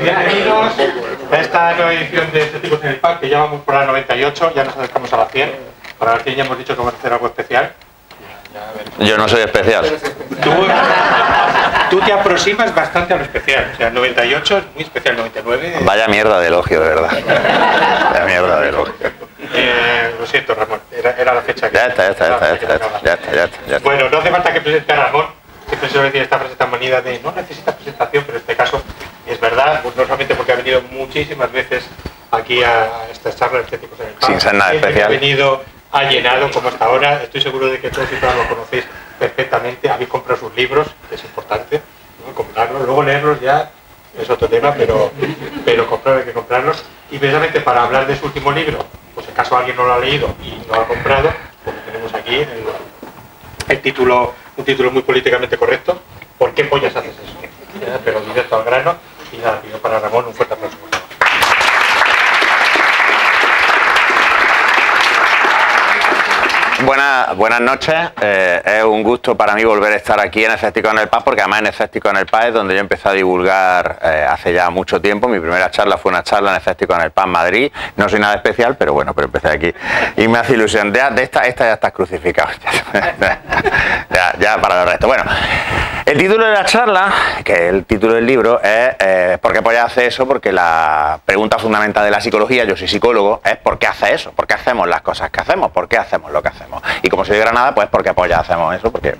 Bienvenidos a esta nueva edición de Estéticos en el PAN, que ya vamos por la 98, ya nos acercamos a la 100. Para la 100 ya hemos dicho que vamos a hacer algo especial. Yo no soy especial. Tú te aproximas bastante a lo especial. O sea, el 98 es muy especial, el 99... Vaya mierda de elogio, de verdad. Vaya mierda de elogio. Lo siento, Ramón, era la fecha que... Ya está. Bueno, no hace falta que presente a Ramón. Siempre se decir esta frase tan manida de no necesita presentación, pero en este caso es verdad, pues no solamente porque ha venido muchísimas veces aquí a estas charlas estéticos en el PAN. Sin ser nada especial. Ha venido, ha llenado como hasta ahora. Estoy seguro de que todos y todas lo conocéis perfectamente. Habéis comprado sus libros, que es importante, ¿no? Comprarlos, luego leerlos ya es otro tema, pero hay que comprarlos. Y precisamente para hablar de su último libro, pues en caso alguien no lo ha leído y no lo ha comprado, pues tenemos aquí el título, un título muy políticamente correcto. ¿Por qué pollas haces eso? Pero directo al grano. Y nada, pido para Ramón un fuerte aplauso. Buenas noches, es un gusto para mí volver a estar aquí en Escépticos en el PAN, porque además en Escépticos en el PAN es donde yo empecé a divulgar hace ya mucho tiempo. Mi primera charla fue una charla en Escépticos en el PAN Madrid. No soy nada especial, pero bueno, pero empecé aquí y me hace ilusión. Esta ya estás crucificado. ya para el resto. Bueno, el título de la charla, que es el título del libro, es ¿por qué Polla hace eso? Porque la pregunta fundamental de la psicología, yo soy psicólogo, es ¿por qué hace eso? ¿Por qué hacemos las cosas que hacemos? ¿Por qué hacemos lo que hacemos? Y como soy de Granada, pues ¿por qué Polla hacemos eso? Porque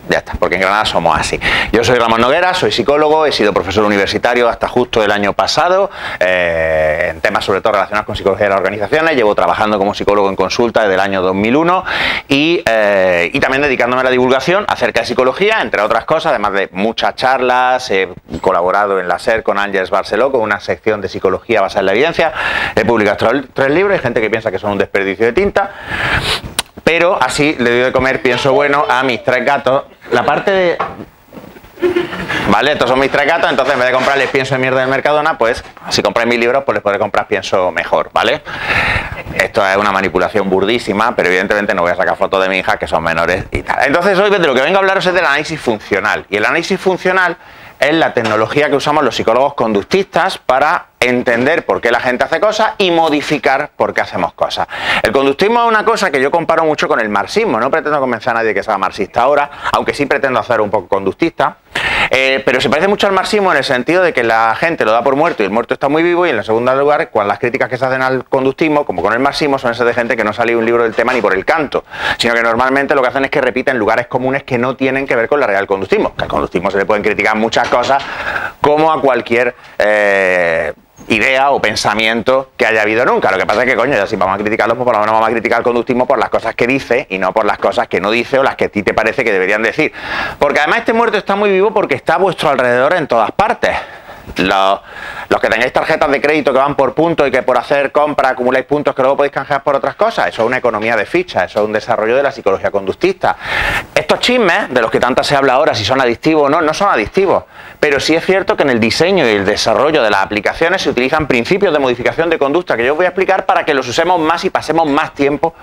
ya está, porque en Granada somos así. Yo soy Ramón Noguera, soy psicólogo, he sido profesor universitario hasta justo el año pasado, en temas sobre todo relacionados con psicología de las organizaciones. Llevo trabajando como psicólogo en consulta desde el año 2001 y también dedicándome a la divulgación acerca de psicología, entre otras cosas, además de muchas charlas. He colaborado en la SER con Ángeles Barceló, con una sección de psicología basada en la evidencia. He publicado tres libros, hay gente que piensa que son un desperdicio de tinta. Pero así le doy de comer, pienso bueno, a mis tres gatos. La parte de... Vale, estos son mis tres gatos, entonces en vez de comprarles pienso de mierda del Mercadona, pues si compráis mis libros, pues les podré comprar pienso mejor, ¿vale? Esto es una manipulación burdísima, pero evidentemente no voy a sacar fotos de mi hija, que son menores y tal. Entonces hoy de lo que vengo a hablaros es del análisis funcional. Y el análisis funcional es la tecnología que usamos los psicólogos conductistas para entender por qué la gente hace cosas y modificar por qué hacemos cosas. El conductismo es una cosa que yo comparo mucho con el marxismo. No pretendo convencer a nadie que sea marxista ahora, aunque sí pretendo hacer un poco conductista. Pero se parece mucho al marxismo en el sentido de que la gente lo da por muerto y el muerto está muy vivo, y en segundo lugar, cuando las críticas que se hacen al conductismo, como con el marxismo, son esas de gente que no ha salido un libro del tema ni por el canto, sino que normalmente lo que hacen es que repiten lugares comunes que no tienen que ver con la realidad del conductismo. Que al conductismo se le pueden criticar muchas cosas, como a cualquier idea o pensamiento que haya habido nunca. Lo que pasa es que, coño, ya si vamos a criticarlo, pues por lo menos vamos a criticar el conductismo por las cosas que dice y no por las cosas que no dice o las que a ti te parece que deberían decir. Porque además este muerto está muy vivo porque está a vuestro alrededor en todas partes. Los que tengáis tarjetas de crédito que van por puntos y que por hacer compras acumuláis puntos que luego podéis canjear por otras cosas, eso es una economía de fichas, eso es un desarrollo de la psicología conductista. Estos chismes, de los que tanto se habla ahora, si son adictivos o no, no son adictivos, pero sí es cierto que en el diseño y el desarrollo de las aplicaciones se utilizan principios de modificación de conducta que yo os voy a explicar para que los usemos más y pasemos más tiempo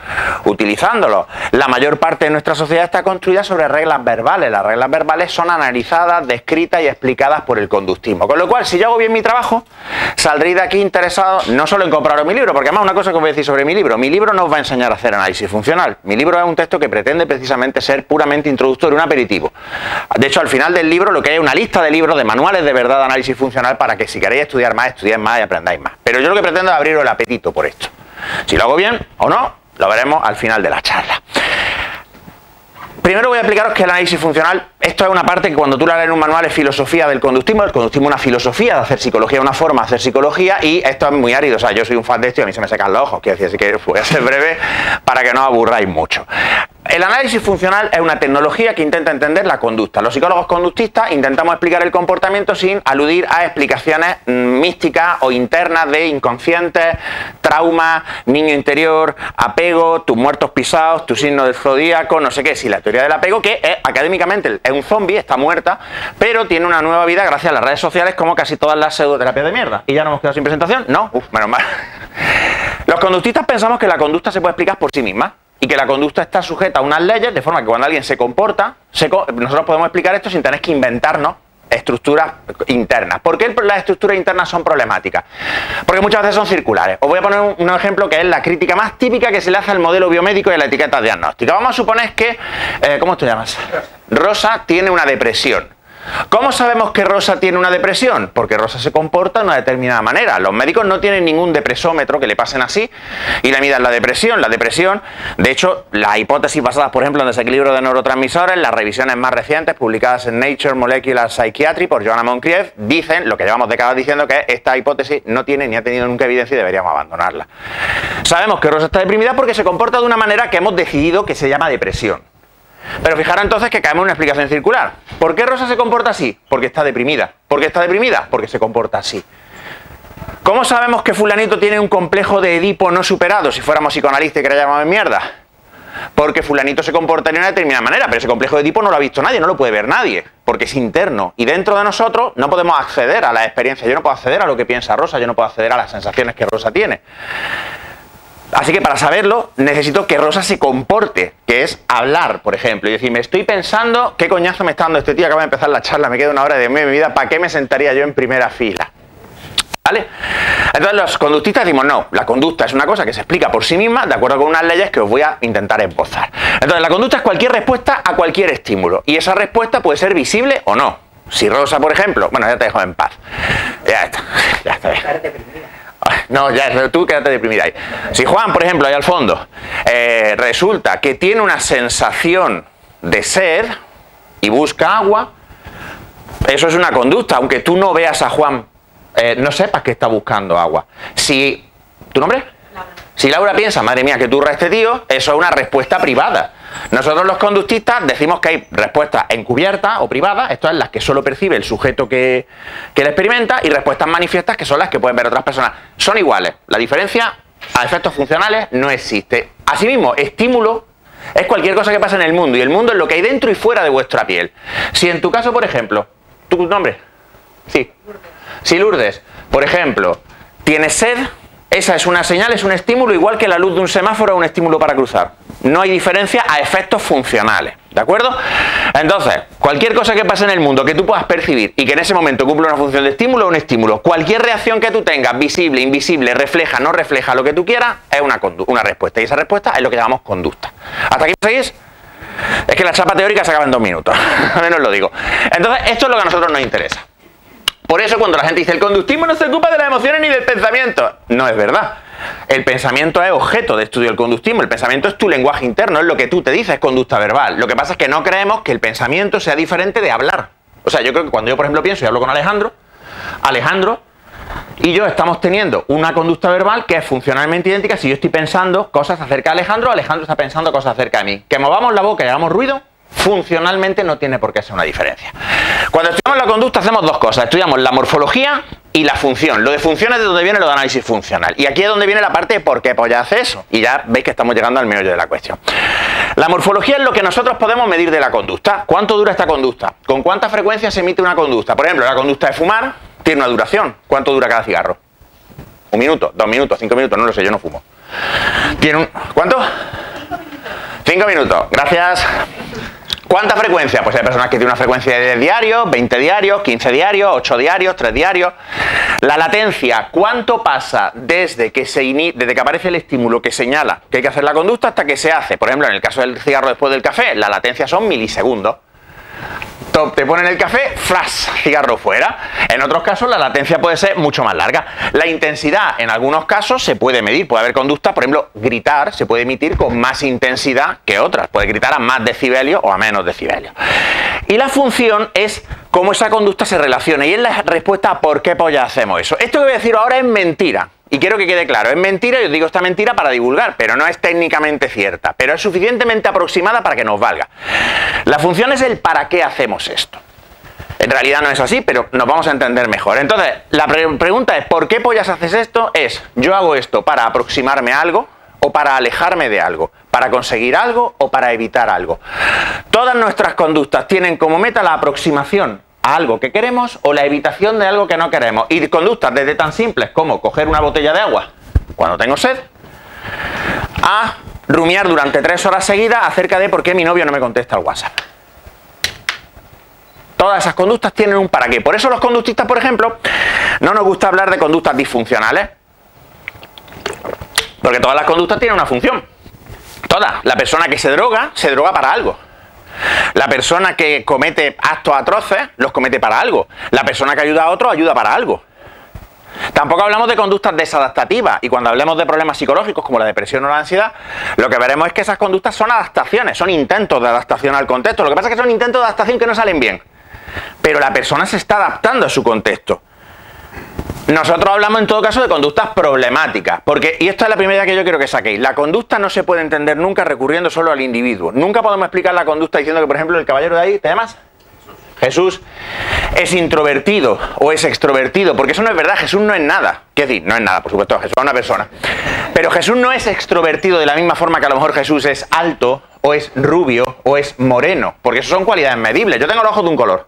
utilizándolos. La mayor parte de nuestra sociedad está construida sobre reglas verbales. Las reglas verbales son analizadas, descritas y explicadas por el conductismo, con lo cual, si yo hago bien mi trabajo, saldréis de aquí interesados no solo en compraros mi libro, porque además una cosa que os voy a decir sobre mi libro no os va a enseñar a hacer análisis funcional. Mi libro es un texto que pretende precisamente ser puramente introductorio, un aperitivo. De hecho, al final del libro lo que hay es una lista de libros, de manuales de verdad de análisis funcional, para que si queréis estudiar más, estudiéis más y aprendáis más. Pero yo lo que pretendo es abriros el apetito por esto. Si lo hago bien o no, lo veremos al final de la charla. Primero voy a explicaros que el análisis funcional, esto es una parte que cuando tú la lees en un manual es filosofía del conductismo. El conductismo es una filosofía de hacer psicología, una forma de hacer psicología, y esto es muy árido. O sea, yo soy un fan de esto y a mí se me secan los ojos, quiero decir, así que voy a ser breve para que no os aburráis mucho. El análisis funcional es una tecnología que intenta entender la conducta. Los psicólogos conductistas intentamos explicar el comportamiento sin aludir a explicaciones místicas o internas de inconscientes, traumas, niño interior, apego, tus muertos pisados, tu signo del zodíaco, no sé qué. Si la teoría del apego, que es, académicamente es un zombie, está muerta, pero tiene una nueva vida gracias a las redes sociales, como casi todas las pseudoterapias de mierda. ¿Y ya no hemos quedado sin presentación? No, menos mal. Los conductistas pensamos que la conducta se puede explicar por sí misma y que la conducta está sujeta a unas leyes, de forma que cuando alguien se comporta, nosotros podemos explicar esto sin tener que inventarnos estructuras internas. ¿Por qué las estructuras internas son problemáticas? Porque muchas veces son circulares. Os voy a poner un ejemplo que es la crítica más típica que se le hace al modelo biomédico y a la etiqueta diagnóstica. Vamos a suponer que, ¿cómo te llamas? Rosa tiene una depresión. ¿Cómo sabemos que Rosa tiene una depresión? Porque Rosa se comporta de una determinada manera. Los médicos no tienen ningún depresómetro que le pasen así y le midan la depresión. La depresión, de hecho, las hipótesis basadas, por ejemplo, en desequilibrio de neurotransmisores, las revisiones más recientes publicadas en Nature Molecular Psychiatry por Joanna Moncrieff, dicen lo que llevamos décadas diciendo, que esta hipótesis no tiene ni ha tenido nunca evidencia y deberíamos abandonarla. Sabemos que Rosa está deprimida porque se comporta de una manera que hemos decidido que se llama depresión. Pero fijaros entonces que caemos en una explicación circular. ¿Por qué Rosa se comporta así? Porque está deprimida. ¿Por qué está deprimida? Porque se comporta así. ¿Cómo sabemos que fulanito tiene un complejo de Edipo no superado? Si fuéramos psicoanalistas y que le llamamos mierda. Porque fulanito se comporta de una determinada manera, pero ese complejo de Edipo no lo ha visto nadie, no lo puede ver nadie, porque es interno. Y dentro de nosotros no podemos acceder a la experiencia. Yo no puedo acceder a lo que piensa Rosa, yo no puedo acceder a las sensaciones que Rosa tiene. Así que para saberlo, necesito que Rosa se comporte, que es hablar, por ejemplo, y decir, me estoy pensando, ¿qué coñazo me está dando este tío? Acaba de empezar la charla, me queda una hora de mi vida, ¿para qué me sentaría yo en primera fila? ¿Vale? Entonces los conductistas decimos, no, la conducta es una cosa que se explica por sí misma, de acuerdo con unas leyes que os voy a intentar esbozar. Entonces la conducta es cualquier respuesta a cualquier estímulo, y esa respuesta puede ser visible o no. Si Rosa, por ejemplo, bueno, ya te dejo en paz. Ya está bien. No, ya, tú quédate deprimida ahí. Si Juan, por ejemplo, ahí al fondo, resulta que tiene una sensación de sed y busca agua, eso es una conducta, aunque tú no veas a Juan, no sepas que está buscando agua. Si, ¿tu nombre? Laura. Si Laura piensa, madre mía, que turra este tío, eso es una respuesta privada. Nosotros los conductistas decimos que hay respuestas encubiertas o privadas, esto es las que solo percibe el sujeto que la experimenta, y respuestas manifiestas, que son las que pueden ver otras personas. Son iguales, la diferencia a efectos funcionales no existe. Asimismo, estímulo es cualquier cosa que pasa en el mundo, y el mundo es lo que hay dentro y fuera de vuestra piel. Si en tu caso, por ejemplo, ¿tu nombre? Sí. Si Lourdes, por ejemplo, tienes sed, esa es una señal, es un estímulo, igual que la luz de un semáforo es un estímulo para cruzar. No hay diferencia a efectos funcionales, ¿de acuerdo? Entonces, cualquier cosa que pase en el mundo que tú puedas percibir y que en ese momento cumpla una función de estímulo, un estímulo. Cualquier reacción que tú tengas, visible, invisible, refleja, no refleja, lo que tú quieras, es una respuesta. Y esa respuesta es lo que llamamos conducta. ¿Hasta aquí me seguís? Es que la chapa teórica se acaba en 2 minutos, al menos lo digo. Entonces, esto es lo que a nosotros nos interesa. Por eso cuando la gente dice el conductismo no se ocupa de las emociones ni del pensamiento, no es verdad. El pensamiento es objeto de estudio del conductismo, el pensamiento es tu lenguaje interno, es lo que tú te dices, conducta verbal. Lo que pasa es que no creemos que el pensamiento sea diferente de hablar. O sea, yo creo que cuando yo, por ejemplo, pienso y hablo con Alejandro y yo estamos teniendo una conducta verbal que es funcionalmente idéntica. Si yo estoy pensando cosas acerca de Alejandro, Alejandro está pensando cosas acerca de mí. Que movamos la boca y hagamos ruido, funcionalmente no tiene por qué ser una diferencia. Cuando estudiamos la conducta hacemos 2 cosas, estudiamos la morfología y la función. Lo de función es de donde viene lo de análisis funcional. Y aquí es donde viene la parte de por qué pues ya hace eso. Y ya veis que estamos llegando al meollo de la cuestión. La morfología es lo que nosotros podemos medir de la conducta. ¿Cuánto dura esta conducta? ¿Con cuánta frecuencia se emite una conducta? Por ejemplo, la conducta de fumar tiene una duración. ¿Cuánto dura cada cigarro? 1 minuto, 2 minutos, 5 minutos, no lo sé, yo no fumo. ¿Tiene un... ¿Cuánto? 5 minutos, gracias. ¿Cuánta frecuencia? Pues hay personas que tienen una frecuencia de 10 diarios, 20 diarios, 15 diarios, 8 diarios, 3 diarios. La latencia, ¿cuánto pasa desde que aparece el estímulo que señala que hay que hacer la conducta hasta que se hace? Por ejemplo, en el caso del cigarro después del café, la latencia son milisegundos. Te ponen el café, ¡fras!, cigarro fuera. En otros casos la latencia puede ser mucho más larga. La intensidad en algunos casos se puede medir, puede haber conductas, por ejemplo, gritar se puede emitir con más intensidad que otras, puede gritar a más decibelios o a menos decibelios. Y la función es cómo esa conducta se relaciona, y es la respuesta a por qué polla hacemos eso. Esto que voy a decir ahora es mentira. Y quiero que quede claro, es mentira, y os digo esta mentira para divulgar, pero no es técnicamente cierta, pero es suficientemente aproximada para que nos valga. La función es el para qué hacemos esto. En realidad no es así, pero nos vamos a entender mejor. Entonces, la pregunta es, ¿por qué pollas haces esto? Es, yo hago esto para aproximarme a algo o para alejarme de algo, para conseguir algo o para evitar algo. Todas nuestras conductas tienen como meta la aproximación a algo que queremos o la evitación de algo que no queremos. Y conductas desde tan simples como coger una botella de agua cuando tengo sed, a rumiar durante 3 horas seguidas acerca de por qué mi novio no me contesta al WhatsApp. Todas esas conductas tienen un para qué. Por eso los conductistas, por ejemplo, no nos gusta hablar de conductas disfuncionales. Porque todas las conductas tienen una función. Todas. La persona que se droga para algo. La persona que comete actos atroces, los comete para algo. La persona que ayuda a otros, ayuda para algo. Tampoco hablamos de conductas desadaptativas, y cuando hablemos de problemas psicológicos como la depresión o la ansiedad, lo que veremos es que esas conductas son adaptaciones, son intentos de adaptación al contexto. Lo que pasa es que son intentos de adaptación que no salen bien, pero la persona se está adaptando a su contexto. Nosotros hablamos en todo caso de conductas problemáticas, porque, y esta es la primera idea que yo quiero que saquéis, la conducta no se puede entender nunca recurriendo solo al individuo. Nunca podemos explicar la conducta diciendo que, por ejemplo, el caballero de ahí, ¿te llamas? Jesús es introvertido o es extrovertido, porque eso no es verdad. Jesús no es nada. ¿Qué decir? No es nada, por supuesto, Jesús es una persona. Pero Jesús no es extrovertido de la misma forma que a lo mejor Jesús es alto, o es rubio, o es moreno, porque eso son cualidades medibles. Yo tengo los ojos de un color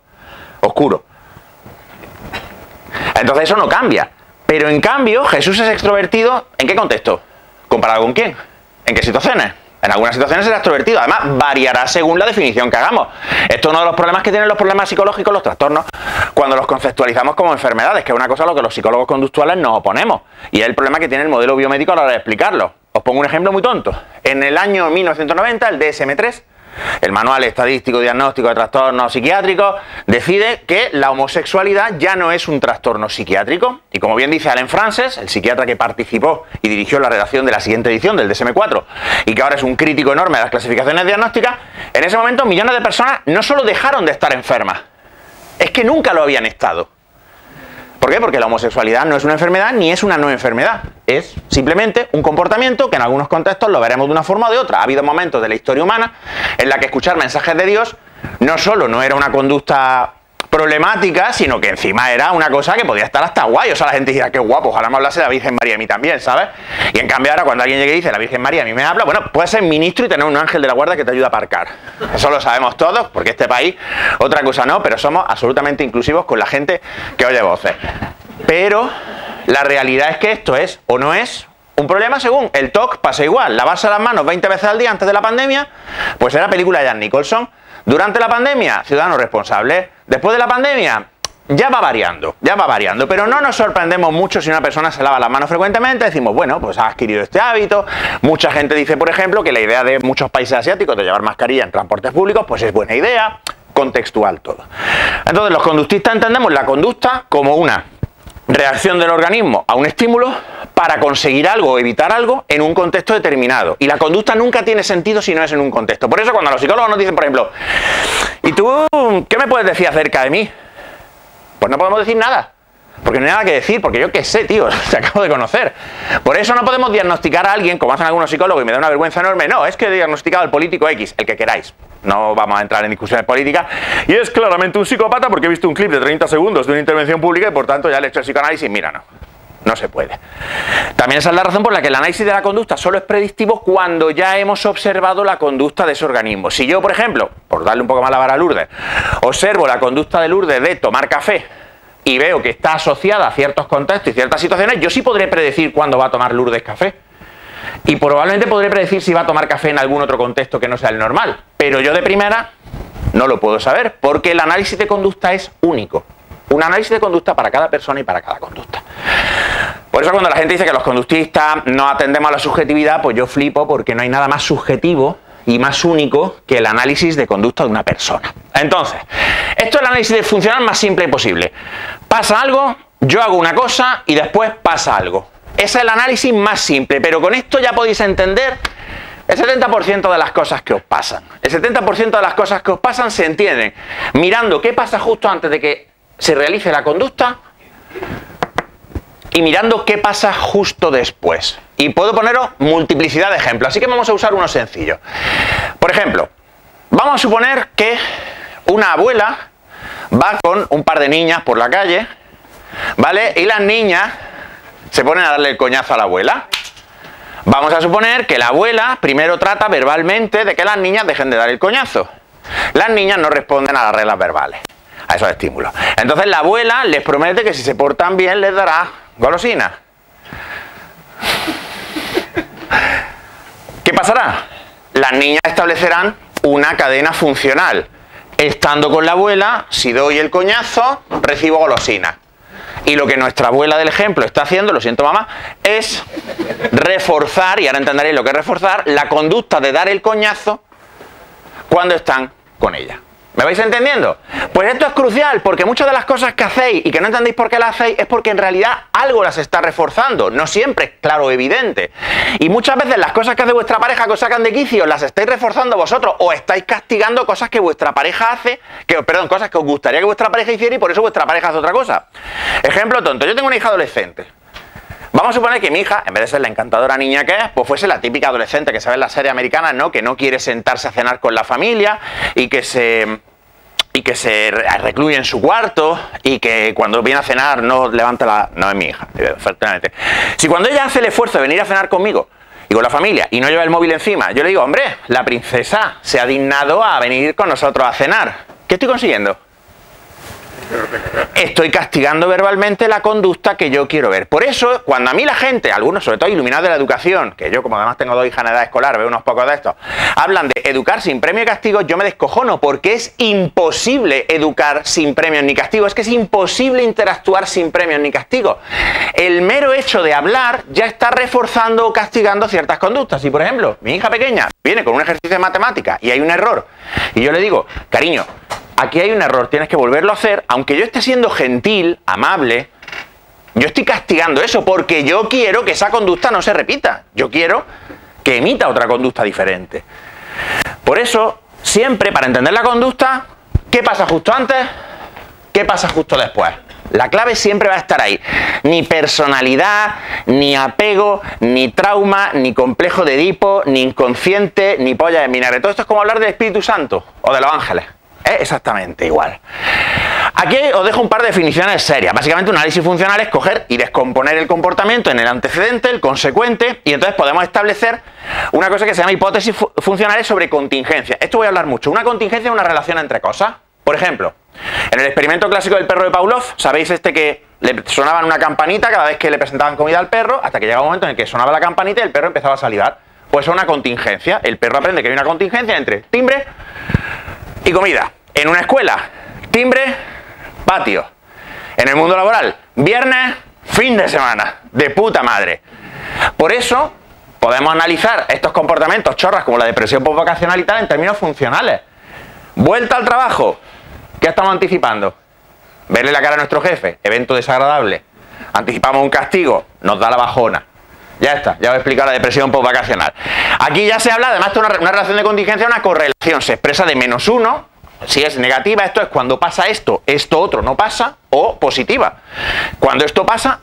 oscuro. Entonces eso no cambia. Pero en cambio, Jesús es extrovertido, ¿en qué contexto? ¿Comparado con quién? ¿En qué situaciones? En algunas situaciones será extrovertido. Además, variará según la definición que hagamos. Esto es uno de los problemas que tienen los problemas psicológicos, los trastornos, cuando los conceptualizamos como enfermedades, que es una cosa a lo que los psicólogos conductuales nos oponemos. Y es el problema que tiene el modelo biomédico a la hora de explicarlo. Os pongo un ejemplo muy tonto. En el año 1990, el DSM-3, el Manual Estadístico Diagnóstico de Trastornos Psiquiátricos, decide que la homosexualidad ya no es un trastorno psiquiátrico. Y como bien dice Allen Frances, el psiquiatra que participó y dirigió la redacción de la siguiente edición del DSM-4 y que ahora es un crítico enorme de las clasificaciones diagnósticas, en ese momento millones de personas no solo dejaron de estar enfermas, es que nunca lo habían estado. ¿Por qué? Porque la homosexualidad no es una enfermedad ni es una no enfermedad. Es simplemente un comportamiento que en algunos contextos lo veremos de una forma o de otra. Ha habido momentos de la historia humana en la que escuchar mensajes de Dios no solo no era una conducta problemática, sino que encima era una cosa que podía estar hasta guay. O sea, la gente dirá, qué guapo, ojalá me hablase de la Virgen María a mí también, ¿sabes? Y en cambio ahora cuando alguien llegue y dice, la Virgen María a mí me habla, bueno, puedes ser ministro y tener un ángel de la guarda que te ayuda a aparcar. Eso lo sabemos todos, porque este país, otra cosa no, pero somos absolutamente inclusivos con la gente que oye voces. Pero la realidad es que esto es o no es un problema según el TOC pasa igual. Lavarse las manos 20 veces al día antes de la pandemia, pues era película de Jack Nicholson. Durante la pandemia, ciudadano responsable. Después de la pandemia, ya va variando, pero no nos sorprendemos mucho si una persona se lava las manos frecuentemente. Decimos, bueno, pues ha adquirido este hábito. Mucha gente dice, por ejemplo, que la idea de muchos países asiáticos de llevar mascarilla en transportes públicos, pues es buena idea, contextual todo. Entonces, los conductistas entendemos la conducta como una reacción del organismo a un estímulo para conseguir algo o evitar algo en un contexto determinado. Y la conducta nunca tiene sentido si no es en un contexto. Por eso cuando los psicólogos nos dicen, por ejemplo, ¿y tú qué me puedes decir acerca de mí? Pues no podemos decir nada. Porque no hay nada que decir, porque yo qué sé, tío, te acabo de conocer. Por eso no podemos diagnosticar a alguien, como hacen algunos psicólogos, y me da una vergüenza enorme. No, es que he diagnosticado al político X, el que queráis. No vamos a entrar en discusiones políticas. Y es claramente un psicópata porque he visto un clip de 30 segundos de una intervención pública y por tanto ya le he hecho el psicoanálisis. Mira, no se puede. También esa es la razón por la que el análisis de la conducta solo es predictivo cuando ya hemos observado la conducta de ese organismo. Si yo, por ejemplo, por darle un poco más la vara a Lourdes, observo la conducta de Lourdes de tomar café y veo que está asociada a ciertos contextos y ciertas situaciones, yo sí podré predecir cuándo va a tomar Lourdes café. Y probablemente podré predecir si va a tomar café en algún otro contexto que no sea el normal. Pero yo de primera no lo puedo saber, porque el análisis de conducta es único. Un análisis de conducta para cada persona y para cada conducta. Por eso cuando la gente dice que los conductistas no atendemos a la subjetividad, pues yo flipo, porque no hay nada más subjetivo y más único que el análisis de conducta de una persona. Entonces, esto es el análisis funcional más simple posible. Pasa algo, yo hago una cosa y después pasa algo. Ese es el análisis más simple, pero con esto ya podéis entender el 70% de las cosas que os pasan. El 70% de las cosas que os pasan se entienden mirando qué pasa justo antes de que se realice la conducta y mirando qué pasa justo después. Y puedo poneros multiplicidad de ejemplos, así que vamos a usar uno sencillo. Por ejemplo, vamos a suponer que una abuela va con un par de niñas por la calle, ¿vale? Y las niñas se ponen a darle el coñazo a la abuela. Vamos a suponer que la abuela primero trata verbalmente de que las niñas dejen de dar el coñazo. Las niñas no responden a las reglas verbales, a esos estímulos. Entonces la abuela les promete que si se portan bien les dará golosinas. ¿Qué pasará? Las niñas establecerán una cadena funcional estando con la abuela, si doy el coñazo, recibo golosina. Y lo que nuestra abuela del ejemplo está haciendo, lo siento mamá, es reforzar, y ahora entenderéis lo que es reforzar, la conducta de dar el coñazo cuando están con ella. ¿Me vais entendiendo? Pues esto es crucial, porque muchas de las cosas que hacéis y que no entendéis por qué las hacéis es porque en realidad algo las está reforzando. No siempre es claro o evidente. Y muchas veces las cosas que hace vuestra pareja que os sacan de quicio las estáis reforzando vosotros o estáis castigando cosas que vuestra pareja hace, cosas que os gustaría que vuestra pareja hiciera y por eso vuestra pareja hace otra cosa. Ejemplo tonto, yo tengo una hija adolescente. Vamos a suponer que mi hija, en vez de ser la encantadora niña que es, pues fuese la típica adolescente que se ve en las series americanas, ¿no? Que no quiere sentarse a cenar con la familia y que se recluye en su cuarto y que cuando viene a cenar no levanta la... No es mi hija, efectivamente. Si cuando ella hace el esfuerzo de venir a cenar conmigo y con la familia y no lleva el móvil encima, yo le digo, hombre, la princesa se ha dignado a venir con nosotros a cenar. ¿Qué estoy consiguiendo? Estoy castigando verbalmente la conducta que yo quiero ver. Por eso, cuando a mí la gente, algunos sobre todo iluminados de la educación, que yo como además tengo 2 hijas en edad escolar, veo unos pocos de estos, hablan de educar sin premio y castigo, yo me descojono, porque es imposible educar sin premios ni castigo, es que es imposible interactuar sin premios ni castigo. El mero hecho de hablar ya está reforzando o castigando ciertas conductas. Si por ejemplo, mi hija pequeña viene con un ejercicio de matemática y hay un error, y yo le digo, cariño, aquí hay un error, tienes que volverlo a hacer, aunque yo esté siendo gentil, amable, yo estoy castigando eso porque yo quiero que esa conducta no se repita. Yo quiero que emita otra conducta diferente. Por eso, siempre para entender la conducta, ¿qué pasa justo antes? ¿Qué pasa justo después? La clave siempre va a estar ahí. Ni personalidad, ni apego, ni trauma, ni complejo de Edipo, ni inconsciente, ni polla de vinagre. Todo esto es como hablar del Espíritu Santo o de los ángeles. Es exactamente igual. Aquí os dejo un par de definiciones serias. Básicamente un análisis funcional es coger y descomponer el comportamiento en el antecedente, el consecuente, y entonces podemos establecer una cosa que se llama hipótesis funcionales sobre contingencia. Esto voy a hablar mucho. Una contingencia es una relación entre cosas. Por ejemplo, en el experimento clásico del perro de Pavlov, ¿sabéis que le sonaban una campanita cada vez que le presentaban comida al perro, hasta que llegaba un momento en el que sonaba la campanita y el perro empezaba a salivar? Pues es una contingencia. El perro aprende que hay una contingencia entre timbre y comida. En una escuela, timbre, patio. En el mundo laboral, viernes, fin de semana. De puta madre. Por eso podemos analizar estos comportamientos chorras como la depresión postvacacional y tal en términos funcionales. Vuelta al trabajo. ¿Qué estamos anticipando? Verle la cara a nuestro jefe, evento desagradable. Anticipamos un castigo, nos da la bajona. Ya está, ya os he explicado la depresión postvacacional. Aquí ya se habla, además de una relación de contingencia, una correlación. Se expresa de -1. Si es negativa, esto es cuando pasa esto, esto otro no pasa, o positiva. Cuando esto pasa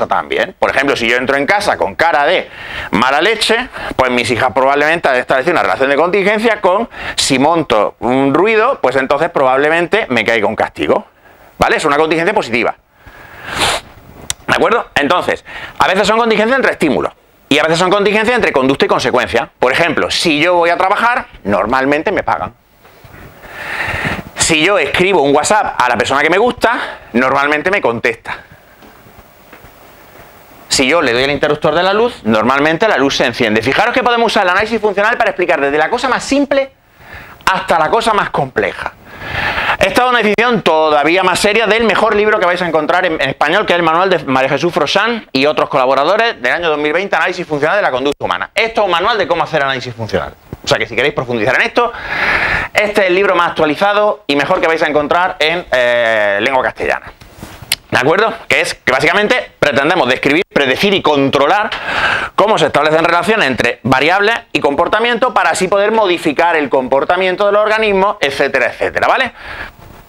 también. Por ejemplo, si yo entro en casa con cara de mala leche, pues mis hijas probablemente han establecido una relación de contingencia con si monto un ruido, pues entonces probablemente me caiga un castigo. ¿Vale? Es una contingencia positiva. ¿De acuerdo? Entonces, a veces son contingencias entre estímulos y a veces son contingencias entre conducta y consecuencia. Por ejemplo, si yo voy a trabajar, normalmente me pagan. Si yo escribo un WhatsApp a la persona que me gusta, normalmente me contesta. Si yo le doy el interruptor de la luz, normalmente la luz se enciende. Fijaros que podemos usar el análisis funcional para explicar desde la cosa más simple hasta la cosa más compleja. Esta es una definición todavía más seria del mejor libro que vais a encontrar en español, que es el manual de María Jesús Frosán y otros colaboradores del año 2020, Análisis Funcional de la Conducta Humana. Esto es un manual de cómo hacer análisis funcional. O sea que si queréis profundizar en esto, este es el libro más actualizado y mejor que vais a encontrar en lengua castellana. ¿De acuerdo? Que es que básicamente pretendemos describir, predecir y controlar cómo se establecen relaciones entre variables y comportamiento para así poder modificar el comportamiento de los organismos, etcétera, etcétera, ¿vale?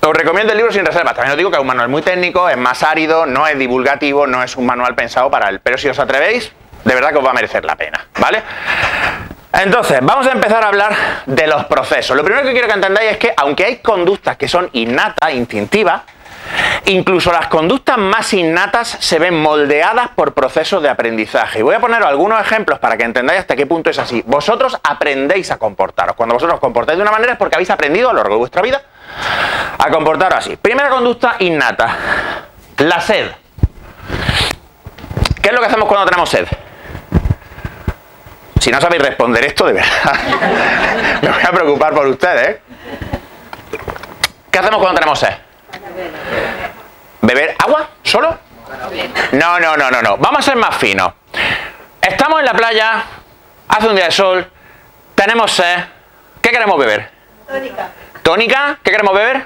Os recomiendo el libro sin reservas. También os digo que es un manual muy técnico, es más árido, no es divulgativo, no es un manual pensado para él. Pero si os atrevéis, de verdad que os va a merecer la pena, ¿vale? Entonces, vamos a empezar a hablar de los procesos. Lo primero que quiero que entendáis es que, aunque hay conductas que son innatas, instintivas, incluso las conductas más innatas se ven moldeadas por procesos de aprendizaje. Y voy a poneros algunos ejemplos para que entendáis hasta qué punto es así. Vosotros aprendéis a comportaros. Cuando vosotros os comportáis de una manera es porque habéis aprendido a lo largo de vuestra vida a comportaros así. Primera conducta innata, la sed. ¿Qué es lo que hacemos cuando tenemos sed? Si no sabéis responder esto, de verdad, me voy a preocupar por ustedes, ¿eh? ¿Qué hacemos cuando tenemos sed? ¿Beber agua? ¿Solo? No. Vamos a ser más finos. Estamos en la playa, hace un día de sol, tenemos sed. ¿Qué queremos beber? Tónica. ¿Tónica? ¿Qué queremos beber?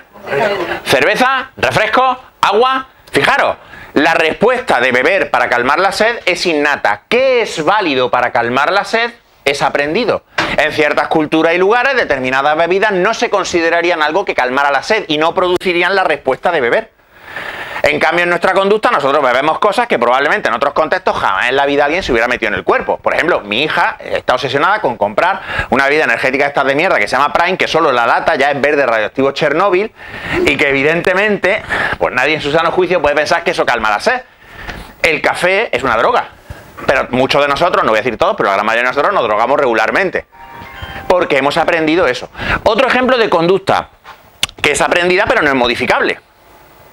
Cerveza, refresco, agua. Fijaros, la respuesta de beber para calmar la sed es innata. ¿Qué es válido para calmar la sed? Es aprendido. En ciertas culturas y lugares, determinadas bebidas no se considerarían algo que calmara la sed y no producirían la respuesta de beber. En cambio, en nuestra conducta, nosotros bebemos cosas que probablemente en otros contextos jamás en la vida alguien se hubiera metido en el cuerpo. Por ejemplo, mi hija está obsesionada con comprar una bebida energética esta de mierda que se llama Prime, que solo la lata ya es verde radioactivo Chernóbil y que evidentemente, pues nadie en su sano juicio puede pensar que eso calma la sed. El café es una droga. Pero muchos de nosotros, no voy a decir todos, pero la gran mayoría de nosotros nos drogamos regularmente. Porque hemos aprendido eso. Otro ejemplo de conducta que es aprendida pero no es modificable.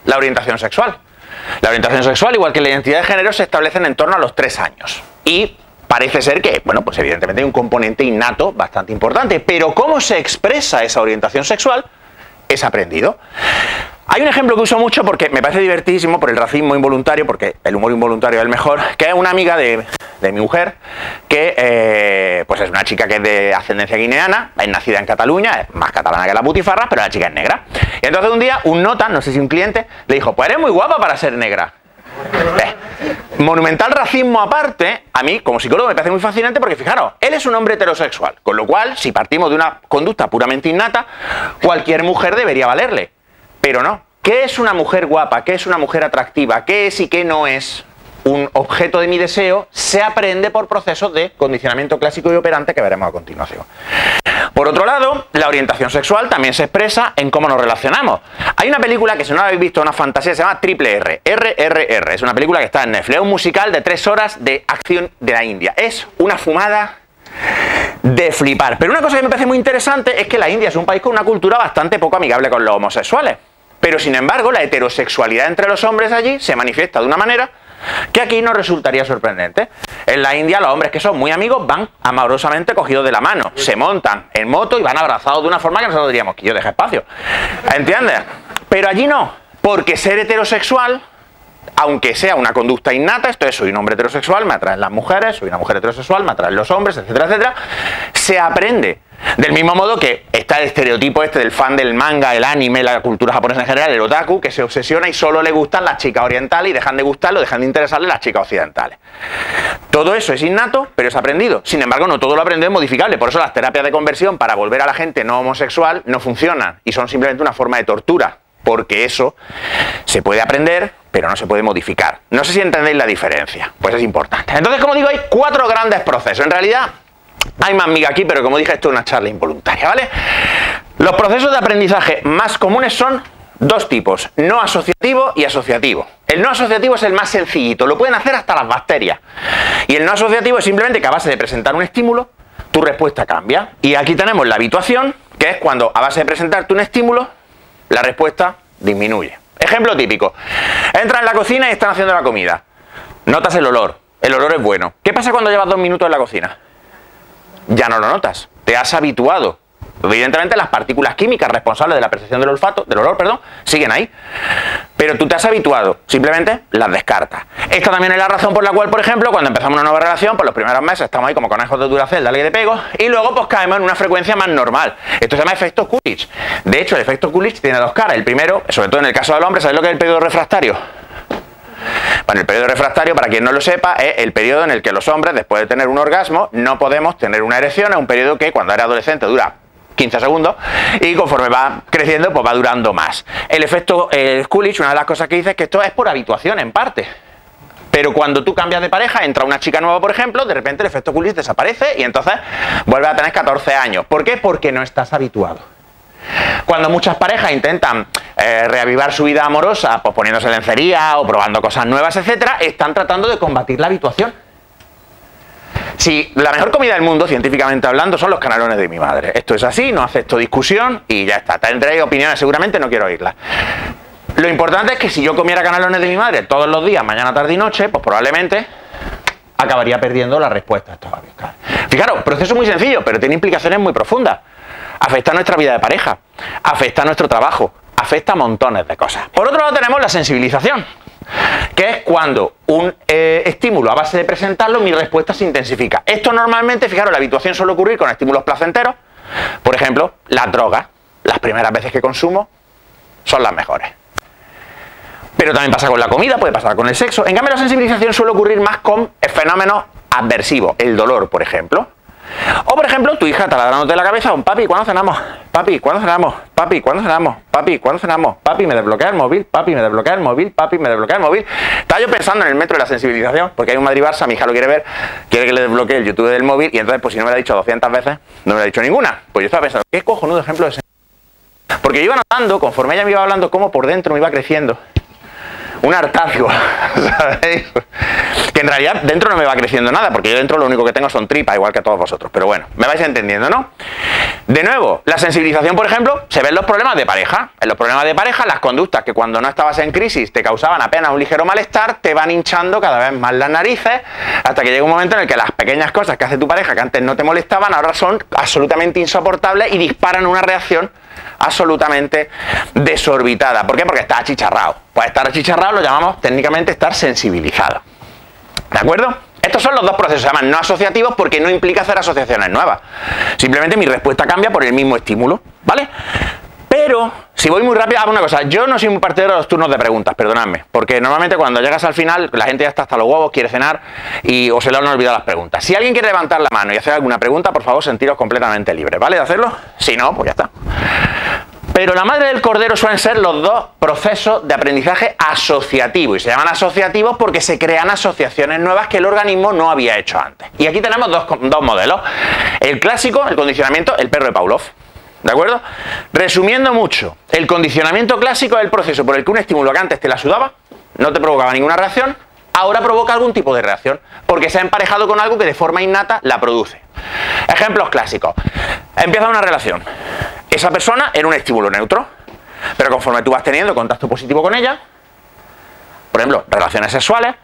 La orientación sexual. La orientación sexual, igual que la identidad de género, se establecen en torno a los 3 años. Y parece ser que, bueno, pues evidentemente hay un componente innato bastante importante. Pero ¿cómo se expresa esa orientación sexual? Es aprendido. Hay un ejemplo que uso mucho porque me parece divertidísimo por el racismo involuntario, porque el humor involuntario es el mejor, que es una amiga de mi mujer, que pues es una chica que es de ascendencia guineana, es nacida en Cataluña, es más catalana que la putifarra, pero la chica es negra. Y entonces un día un nota, no sé si un cliente, le dijo, pues eres muy guapa para ser negra. Monumental racismo aparte, a mí como psicólogo me parece muy fascinante porque fijaros, él es un hombre heterosexual, con lo cual si partimos de una conducta puramente innata, cualquier mujer debería valerle. Pero no. ¿Qué es una mujer guapa? ¿Qué es una mujer atractiva? ¿Qué es y qué no es un objeto de mi deseo? Se aprende por procesos de condicionamiento clásico y operante que veremos a continuación. Por otro lado, la orientación sexual también se expresa en cómo nos relacionamos. Hay una película que si no la habéis visto, una fantasía, se llama Triple R. RRR. Es una película que está en Netflix. Es un musical de 3 horas de acción de la India. Es una fumada de flipar. Pero una cosa que me parece muy interesante es que la India es un país con una cultura bastante poco amigable con los homosexuales. Pero sin embargo, la heterosexualidad entre los hombres allí se manifiesta de una manera que aquí nos resultaría sorprendente. En la India los hombres que son muy amigos van amorosamente cogidos de la mano, se montan en moto y van abrazados de una forma que nosotros diríamos que yo deje espacio. ¿Entiendes? Pero allí no, porque ser heterosexual, aunque sea una conducta innata, esto es, soy un hombre heterosexual, me atraen las mujeres, soy una mujer heterosexual, me atraen los hombres, etcétera, etcétera, se aprende. Del mismo modo que está el estereotipo este del fan del manga, el anime, la cultura japonesa en general, el otaku, que se obsesiona y solo le gustan las chicas orientales y dejan de gustarlo, dejan de interesarle las chicas occidentales. Todo eso es innato, pero es aprendido. Sin embargo, no todo lo aprendido es modificable. Por eso las terapias de conversión para volver a la gente no homosexual no funcionan y son simplemente una forma de tortura. Porque eso se puede aprender, pero no se puede modificar. No sé si entendéis la diferencia, pues es importante. Entonces, como digo, hay 4 grandes procesos. En realidad, hay más miga aquí, pero como dije, esto es una charla involuntaria, ¿vale? Los procesos de aprendizaje más comunes son 2 tipos, no asociativo y asociativo. El no asociativo es el más sencillito, lo pueden hacer hasta las bacterias. Y el no asociativo es simplemente que a base de presentar un estímulo, tu respuesta cambia. Y aquí tenemos la habituación, que es cuando a base de presentarte un estímulo, la respuesta disminuye. Ejemplo típico. Entras en la cocina y están haciendo la comida. Notas el olor es bueno. ¿Qué pasa cuando llevas 2 minutos en la cocina? Ya no lo notas, te has habituado. Evidentemente las partículas químicas responsables de la percepción del olor, siguen ahí. Pero tú te has habituado, simplemente las descartas. Esta también es la razón por la cual, por ejemplo, cuando empezamos una nueva relación, por los primeros meses estamos ahí como conejos de Duracell, dale que te pego, y luego pues caemos en una frecuencia más normal. Esto se llama efecto Coolidge. De hecho, el efecto Coolidge tiene 2 caras. El primero, sobre todo en el caso del hombre, ¿sabéis lo que es el periodo refractario? Bueno, el periodo refractario, para quien no lo sepa, es el periodo en el que los hombres, después de tener un orgasmo, no podemos tener una erección. Es un periodo que cuando eres adolescente dura 15 segundos y conforme va creciendo pues va durando más. El efecto Coolidge, una de las cosas que dice es que esto es por habituación en parte. Pero cuando tú cambias de pareja, entra una chica nueva, por ejemplo, de repente el efecto Coolidge desaparece y entonces vuelves a tener 14 años. ¿Por qué? Porque no estás habituado. Cuando muchas parejas intentan reavivar su vida amorosa, pues poniéndose lencería o probando cosas nuevas, etcétera, están tratando de combatir la habituación. Si la mejor comida del mundo, científicamente hablando, son los canelones de mi madre. Esto es así, no acepto discusión y ya está. Tendréis opiniones seguramente, no quiero oírlas. Lo importante es que si yo comiera canelones de mi madre todos los días, mañana, tarde y noche, pues probablemente acabaría perdiendo la respuesta a estos hábitos. Fijaros, proceso muy sencillo, pero tiene implicaciones muy profundas. Afecta a nuestra vida de pareja, afecta a nuestro trabajo, afecta a montones de cosas. Por otro lado tenemos la sensibilización, que es cuando un estímulo, a base de presentarlo, mi respuesta se intensifica. Esto normalmente, fijaros, la habituación suele ocurrir con estímulos placenteros. Por ejemplo, las drogas. Las primeras veces que consumo son las mejores. Pero también pasa con la comida, puede pasar con el sexo. En cambio, la sensibilización suele ocurrir más con fenómenos adversivos, el dolor, por ejemplo. O, por ejemplo, tu hija taladrándote la cabeza, un papi, ¿cuándo cenamos? Papi, ¿cuándo cenamos? Papi, ¿cuándo cenamos? Papi, ¿cuándo cenamos? Papi, me desbloquea el móvil, papi, me desbloquea el móvil, papi, me desbloquea el móvil. Estaba yo pensando en el metro de la sensibilización, porque hay un Madrid-Barça, mi hija lo quiere ver, quiere que le desbloquee el YouTube del móvil, y entonces, pues si no me lo ha dicho 200 veces, no me lo ha dicho ninguna. Pues yo estaba pensando, ¿qué cojonudo ejemplo de sensibilización? Porque yo iba notando, conforme ella me iba hablando, cómo por dentro me iba creciendo un hartazgo, ¿sabéis? Que en realidad dentro no me va creciendo nada, porque yo dentro lo único que tengo son tripas, igual que todos vosotros. Pero bueno, me vais entendiendo, ¿no? De nuevo, la sensibilización, por ejemplo, se ven los problemas de pareja. En los problemas de pareja, las conductas que cuando no estabas en crisis te causaban apenas un ligero malestar, te van hinchando cada vez más las narices, hasta que llega un momento en el que las pequeñas cosas que hace tu pareja, que antes no te molestaban, ahora son absolutamente insoportables y disparan una reacción absolutamente desorbitada. ¿Por qué? Porque está achicharrado. Pues estar achicharrado lo llamamos técnicamente estar sensibilizado. ¿De acuerdo? Estos son los dos procesos, se llaman no asociativos porque no implica hacer asociaciones nuevas. Simplemente mi respuesta cambia por el mismo estímulo, ¿vale? Pero, si voy muy rápido, hago una cosa. Yo no soy muy partidario de los turnos de preguntas, perdonadme. Porque normalmente cuando llegas al final, la gente ya está hasta los huevos, quiere cenar o se le han olvidado las preguntas. Si alguien quiere levantar la mano y hacer alguna pregunta, por favor, sentiros completamente libres, ¿vale? De hacerlo. Si no, pues ya está. Pero la madre del cordero suelen ser los dos procesos de aprendizaje asociativo. Y se llaman asociativos porque se crean asociaciones nuevas que el organismo no había hecho antes. Y aquí tenemos dos modelos. El clásico, el condicionamiento, el perro de Pavlov. ¿De acuerdo? Resumiendo mucho, el condicionamiento clásico es el proceso por el que un estímulo que antes te la sudaba, no te provocaba ninguna reacción, ahora provoca algún tipo de reacción, porque se ha emparejado con algo que de forma innata la produce. Ejemplos clásicos. Empieza una relación. Esa persona era un estímulo neutro, pero conforme tú vas teniendo contacto positivo con ella, por ejemplo, relaciones sexuales,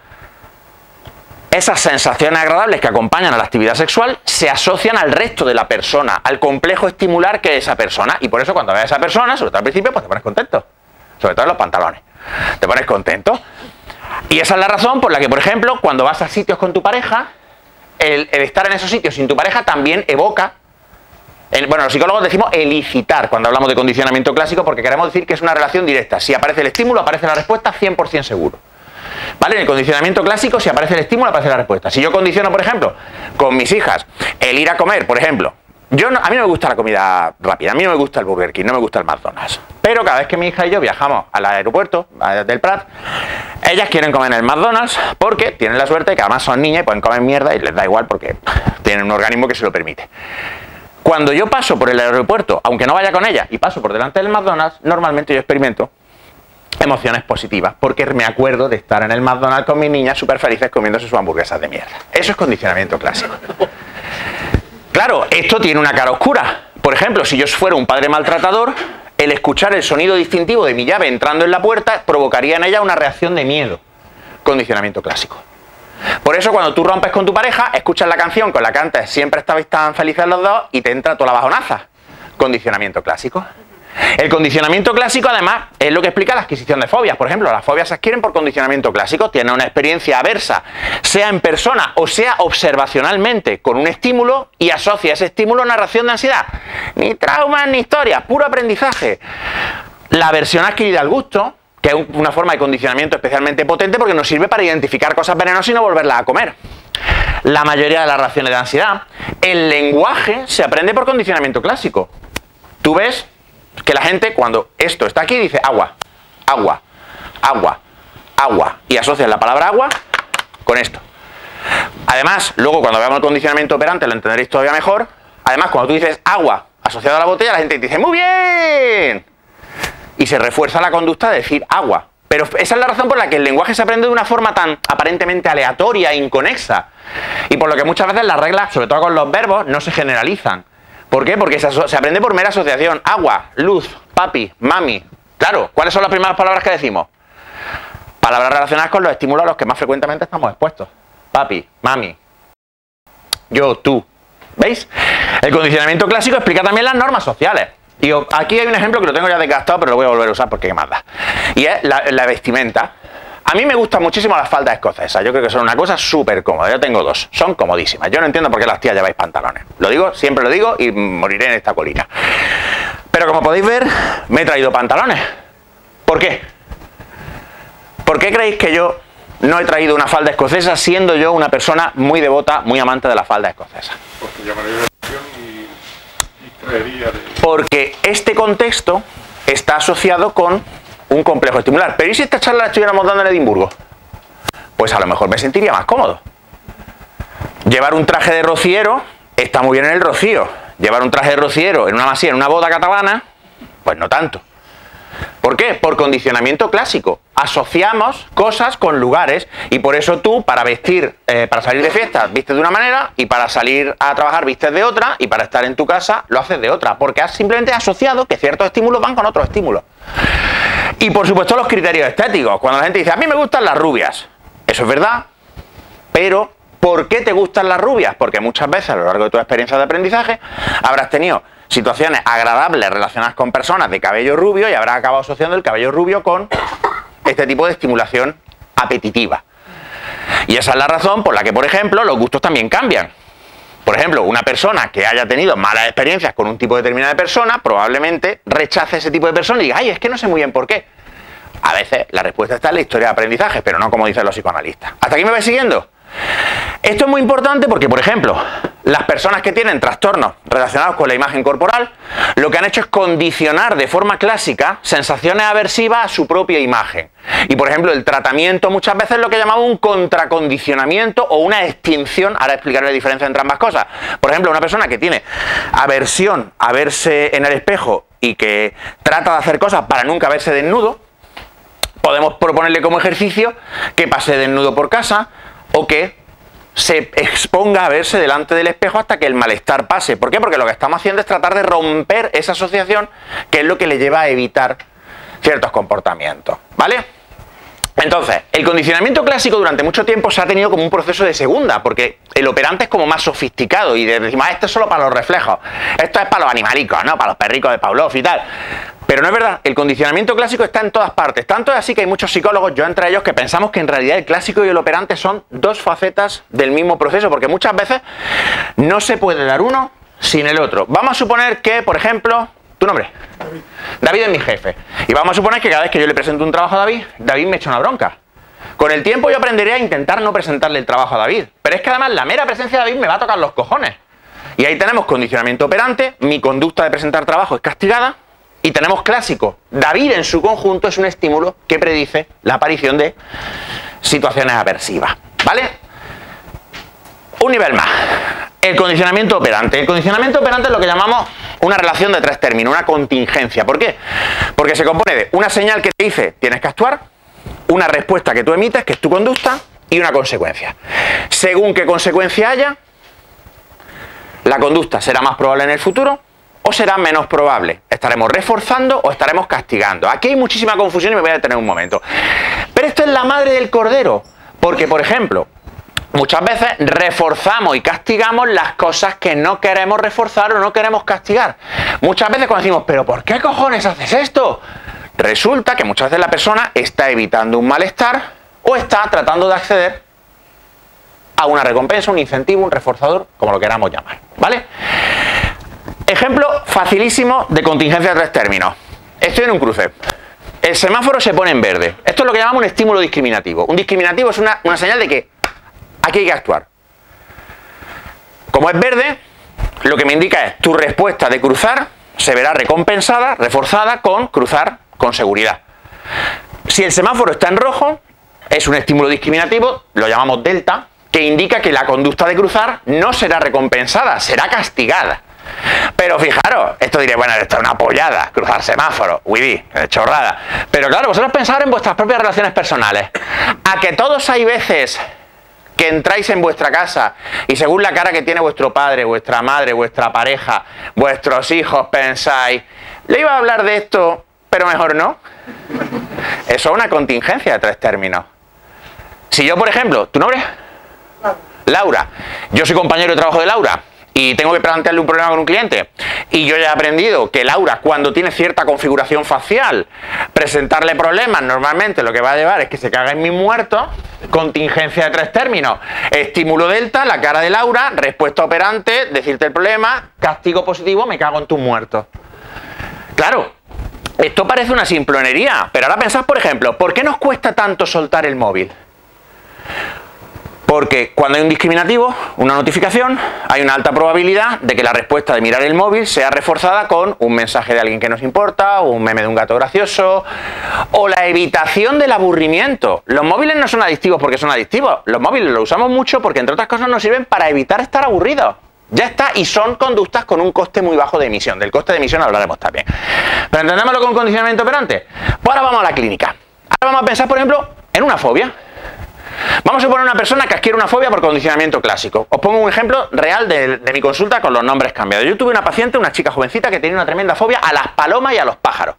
esas sensaciones agradables que acompañan a la actividad sexual se asocian al resto de la persona, al complejo estimular que es esa persona. Y por eso cuando ves a esa persona, sobre todo al principio, pues te pones contento. Sobre todo en los pantalones. Te pones contento. Y esa es la razón por la que, por ejemplo, cuando vas a sitios con tu pareja, el estar en esos sitios sin tu pareja también evoca... Bueno, los psicólogos decimos elicitar cuando hablamos de condicionamiento clásico porque queremos decir que es una relación directa. Si aparece el estímulo, aparece la respuesta 100% seguro. ¿Vale? En el condicionamiento clásico, si aparece el estímulo, aparece la respuesta. Si yo condiciono, por ejemplo, con mis hijas, el ir a comer, por ejemplo, a mí no me gusta la comida rápida, a mí no me gusta el Burger King, no me gusta el McDonald's. Pero cada vez que mi hija y yo viajamos al aeropuerto del Prat, ellas quieren comer en el McDonald's porque tienen la suerte de que además son niñas y pueden comer mierda y les da igual porque tienen un organismo que se lo permite. Cuando yo paso por el aeropuerto, aunque no vaya con ella, y paso por delante del McDonald's, normalmente yo experimento emociones positivas, porque me acuerdo de estar en el McDonald's con mis niñas súper felices comiéndose sus hamburguesas de mierda. Eso es condicionamiento clásico. Claro, esto tiene una cara oscura. Por ejemplo, si yo fuera un padre maltratador, el escuchar el sonido distintivo de mi llave entrando en la puerta provocaría en ella una reacción de miedo. Condicionamiento clásico. Por eso cuando tú rompes con tu pareja, escuchas la canción con la que antes siempre estabais tan felices los dos y te entra toda la bajonaza. Condicionamiento clásico. El condicionamiento clásico, además, es lo que explica la adquisición de fobias. Por ejemplo, las fobias se adquieren por condicionamiento clásico. Tienen una experiencia aversa, sea en persona o sea observacionalmente, con un estímulo y asocia ese estímulo a una reacción de ansiedad. Ni traumas ni historias, puro aprendizaje. La aversión adquirida al gusto, que es una forma de condicionamiento especialmente potente porque nos sirve para identificar cosas venenosas y no volverlas a comer. La mayoría de las reacciones de ansiedad. El lenguaje se aprende por condicionamiento clásico. Tú ves que la gente cuando esto está aquí dice agua, agua, agua, agua y asocian la palabra agua con esto. Además, luego cuando veamos el condicionamiento operante lo entenderéis todavía mejor. Además, cuando tú dices agua asociado a la botella, la gente te dice ¡muy bien! Y se refuerza la conducta de decir agua. Pero esa es la razón por la que el lenguaje se aprende de una forma tan aparentemente aleatoria e inconexa. Y por lo que muchas veces las reglas, sobre todo con los verbos, no se generalizan. ¿Por qué? Porque se aprende por mera asociación. Agua, luz, papi, mami. Claro, ¿cuáles son las primeras palabras que decimos? Palabras relacionadas con los estímulos a los que más frecuentemente estamos expuestos. Papi, mami, yo, tú. ¿Veis? El condicionamiento clásico explica también las normas sociales. Y aquí hay un ejemplo que lo tengo ya desgastado, pero lo voy a volver a usar porque qué más da. Y es la vestimenta. A mí me gustan muchísimo las faldas escocesas. Yo creo que son una cosa súper cómoda. Yo tengo dos. Son comodísimas. Yo no entiendo por qué las tías lleváis pantalones. Lo digo, siempre lo digo y moriré en esta colina. Pero como podéis ver, me he traído pantalones. ¿Por qué? ¿Por qué creéis que yo no he traído una falda escocesa siendo yo una persona muy devota, muy amante de la falda escocesa? Porque llamaría la atención y traería de... Porque este contexto está asociado con un complejo estimular. Pero ¿y si esta charla la estuviéramos dando en Edimburgo? Pues a lo mejor me sentiría más cómodo. Llevar un traje de rociero está muy bien en el Rocío. Llevar un traje de rociero en una masía, en una boda catalana, pues no tanto. ¿Por qué? Por condicionamiento clásico. Asociamos cosas con lugares y por eso tú para vestir, para salir de fiesta vistes de una manera y para salir a trabajar vistes de otra y para estar en tu casa lo haces de otra, porque has simplemente asociado que ciertos estímulos van con otros estímulos. Y por supuesto los criterios estéticos. Cuando la gente dice, a mí me gustan las rubias, eso es verdad, pero ¿por qué te gustan las rubias? Porque muchas veces a lo largo de tu experiencia de aprendizaje habrás tenido situaciones agradables relacionadas con personas de cabello rubio y habrás acabado asociando el cabello rubio con este tipo de estimulación apetitiva. Y esa es la razón por la que, por ejemplo, los gustos también cambian. Por ejemplo, una persona que haya tenido malas experiencias con un tipo determinado de persona, probablemente rechace ese tipo de persona y diga, ay, es que no sé muy bien por qué. A veces la respuesta está en la historia de aprendizaje, pero no como dicen los psicoanalistas. ¿Hasta aquí me vais siguiendo? Esto es muy importante porque, por ejemplo, las personas que tienen trastornos relacionados con la imagen corporal, lo que han hecho es condicionar de forma clásica sensaciones aversivas a su propia imagen. Y, por ejemplo, el tratamiento muchas veces es lo que llamamos un contracondicionamiento o una extinción. Ahora explicaré la diferencia entre ambas cosas. Por ejemplo, una persona que tiene aversión a verse en el espejo y que trata de hacer cosas para nunca verse desnudo, podemos proponerle como ejercicio que pase desnudo por casa o que se exponga a verse delante del espejo hasta que el malestar pase. ¿Por qué? Porque lo que estamos haciendo es tratar de romper esa asociación, que es lo que le lleva a evitar ciertos comportamientos, ¿vale? Entonces, el condicionamiento clásico durante mucho tiempo se ha tenido como un proceso de segunda, porque el operante es como más sofisticado y decimos, esto es solo para los reflejos, esto es para los animalicos, ¿no? Para los perricos de Pavlov y tal. Pero no es verdad, el condicionamiento clásico está en todas partes. Tanto es así que hay muchos psicólogos, yo entre ellos, que pensamos que en realidad el clásico y el operante son dos facetas del mismo proceso, porque muchas veces no se puede dar uno sin el otro. Vamos a suponer que, por ejemplo, ¿tu nombre? David. David es mi jefe. Y vamos a suponer que cada vez que yo le presento un trabajo a David, David me echa una bronca. Con el tiempo yo aprenderé a intentar no presentarle el trabajo a David. Pero es que además la mera presencia de David me va a tocar los cojones. Y ahí tenemos condicionamiento operante, mi conducta de presentar trabajo es castigada, y tenemos clásico. David en su conjunto es un estímulo que predice la aparición de situaciones aversivas. ¿Vale? Un nivel más. El condicionamiento operante. El condicionamiento operante es lo que llamamos una relación de tres términos, una contingencia. ¿Por qué? Porque se compone de una señal que te dice tienes que actuar, una respuesta que tú emites, que es tu conducta, y una consecuencia. Según qué consecuencia haya, la conducta será más probable en el futuro o será menos probable. ¿Estaremos reforzando o estaremos castigando? Aquí hay muchísima confusión y me voy a detener un momento. Pero esto es la madre del cordero, porque, por ejemplo, muchas veces reforzamos y castigamos las cosas que no queremos reforzar o no queremos castigar. Muchas veces cuando decimos, ¿pero por qué cojones haces esto? Resulta que muchas veces la persona está evitando un malestar o está tratando de acceder a una recompensa, un incentivo, un reforzador, como lo queramos llamar, ¿vale? Ejemplo facilísimo de contingencia de tres términos. Estoy en un cruce. El semáforo se pone en verde. Esto es lo que llamamos un estímulo discriminativo. Un discriminativo es una señal de que aquí hay que actuar. Como es verde, lo que me indica es tu respuesta de cruzar se verá recompensada, reforzada con cruzar con seguridad. Si el semáforo está en rojo, es un estímulo discriminativo, lo llamamos delta, que indica que la conducta de cruzar no será recompensada, será castigada. Pero fijaros, esto diré, bueno, esto es una pollada, cruzar semáforo, chorrada. Pero claro, vosotros pensad en vuestras propias relaciones personales. A que todos hay veces que entráis en vuestra casa y según la cara que tiene vuestro padre, vuestra madre, vuestra pareja, vuestros hijos, pensáis, le iba a hablar de esto, pero mejor no. Eso es una contingencia de tres términos. Si yo, por ejemplo, ¿tu nombre? Laura. Yo soy compañero de trabajo de Laura y tengo que plantearle un problema con un cliente y yo ya he aprendido que Laura, cuando tiene cierta configuración facial, presentarle problemas normalmente lo que va a llevar es que se caga en mis muertos. Contingencia de 3 términos: estímulo delta, la cara de Laura; respuesta operante, decirte el problema; castigo positivo, me cago en tus muertos. Claro, esto parece una simplonería, pero ahora pensad, por ejemplo, ¿por qué nos cuesta tanto soltar el móvil? Porque cuando hay un discriminativo, una notificación, hay una alta probabilidad de que la respuesta de mirar el móvil sea reforzada con un mensaje de alguien que nos importa, o un meme de un gato gracioso, o la evitación del aburrimiento. Los móviles no son adictivos porque son adictivos. Los móviles los usamos mucho porque, entre otras cosas, nos sirven para evitar estar aburridos. Ya está, y son conductas con un coste muy bajo de emisión. Del coste de emisión hablaremos también. Pero entendémoslo con condicionamiento operante. Pues ahora vamos a la clínica. Ahora vamos a pensar, por ejemplo, en una fobia. Vamos a suponer una persona que adquiere una fobia por condicionamiento clásico. Os pongo un ejemplo real de mi consulta con los nombres cambiados. Yo tuve una paciente, una chica jovencita, que tenía una tremenda fobia a las palomas y a los pájaros.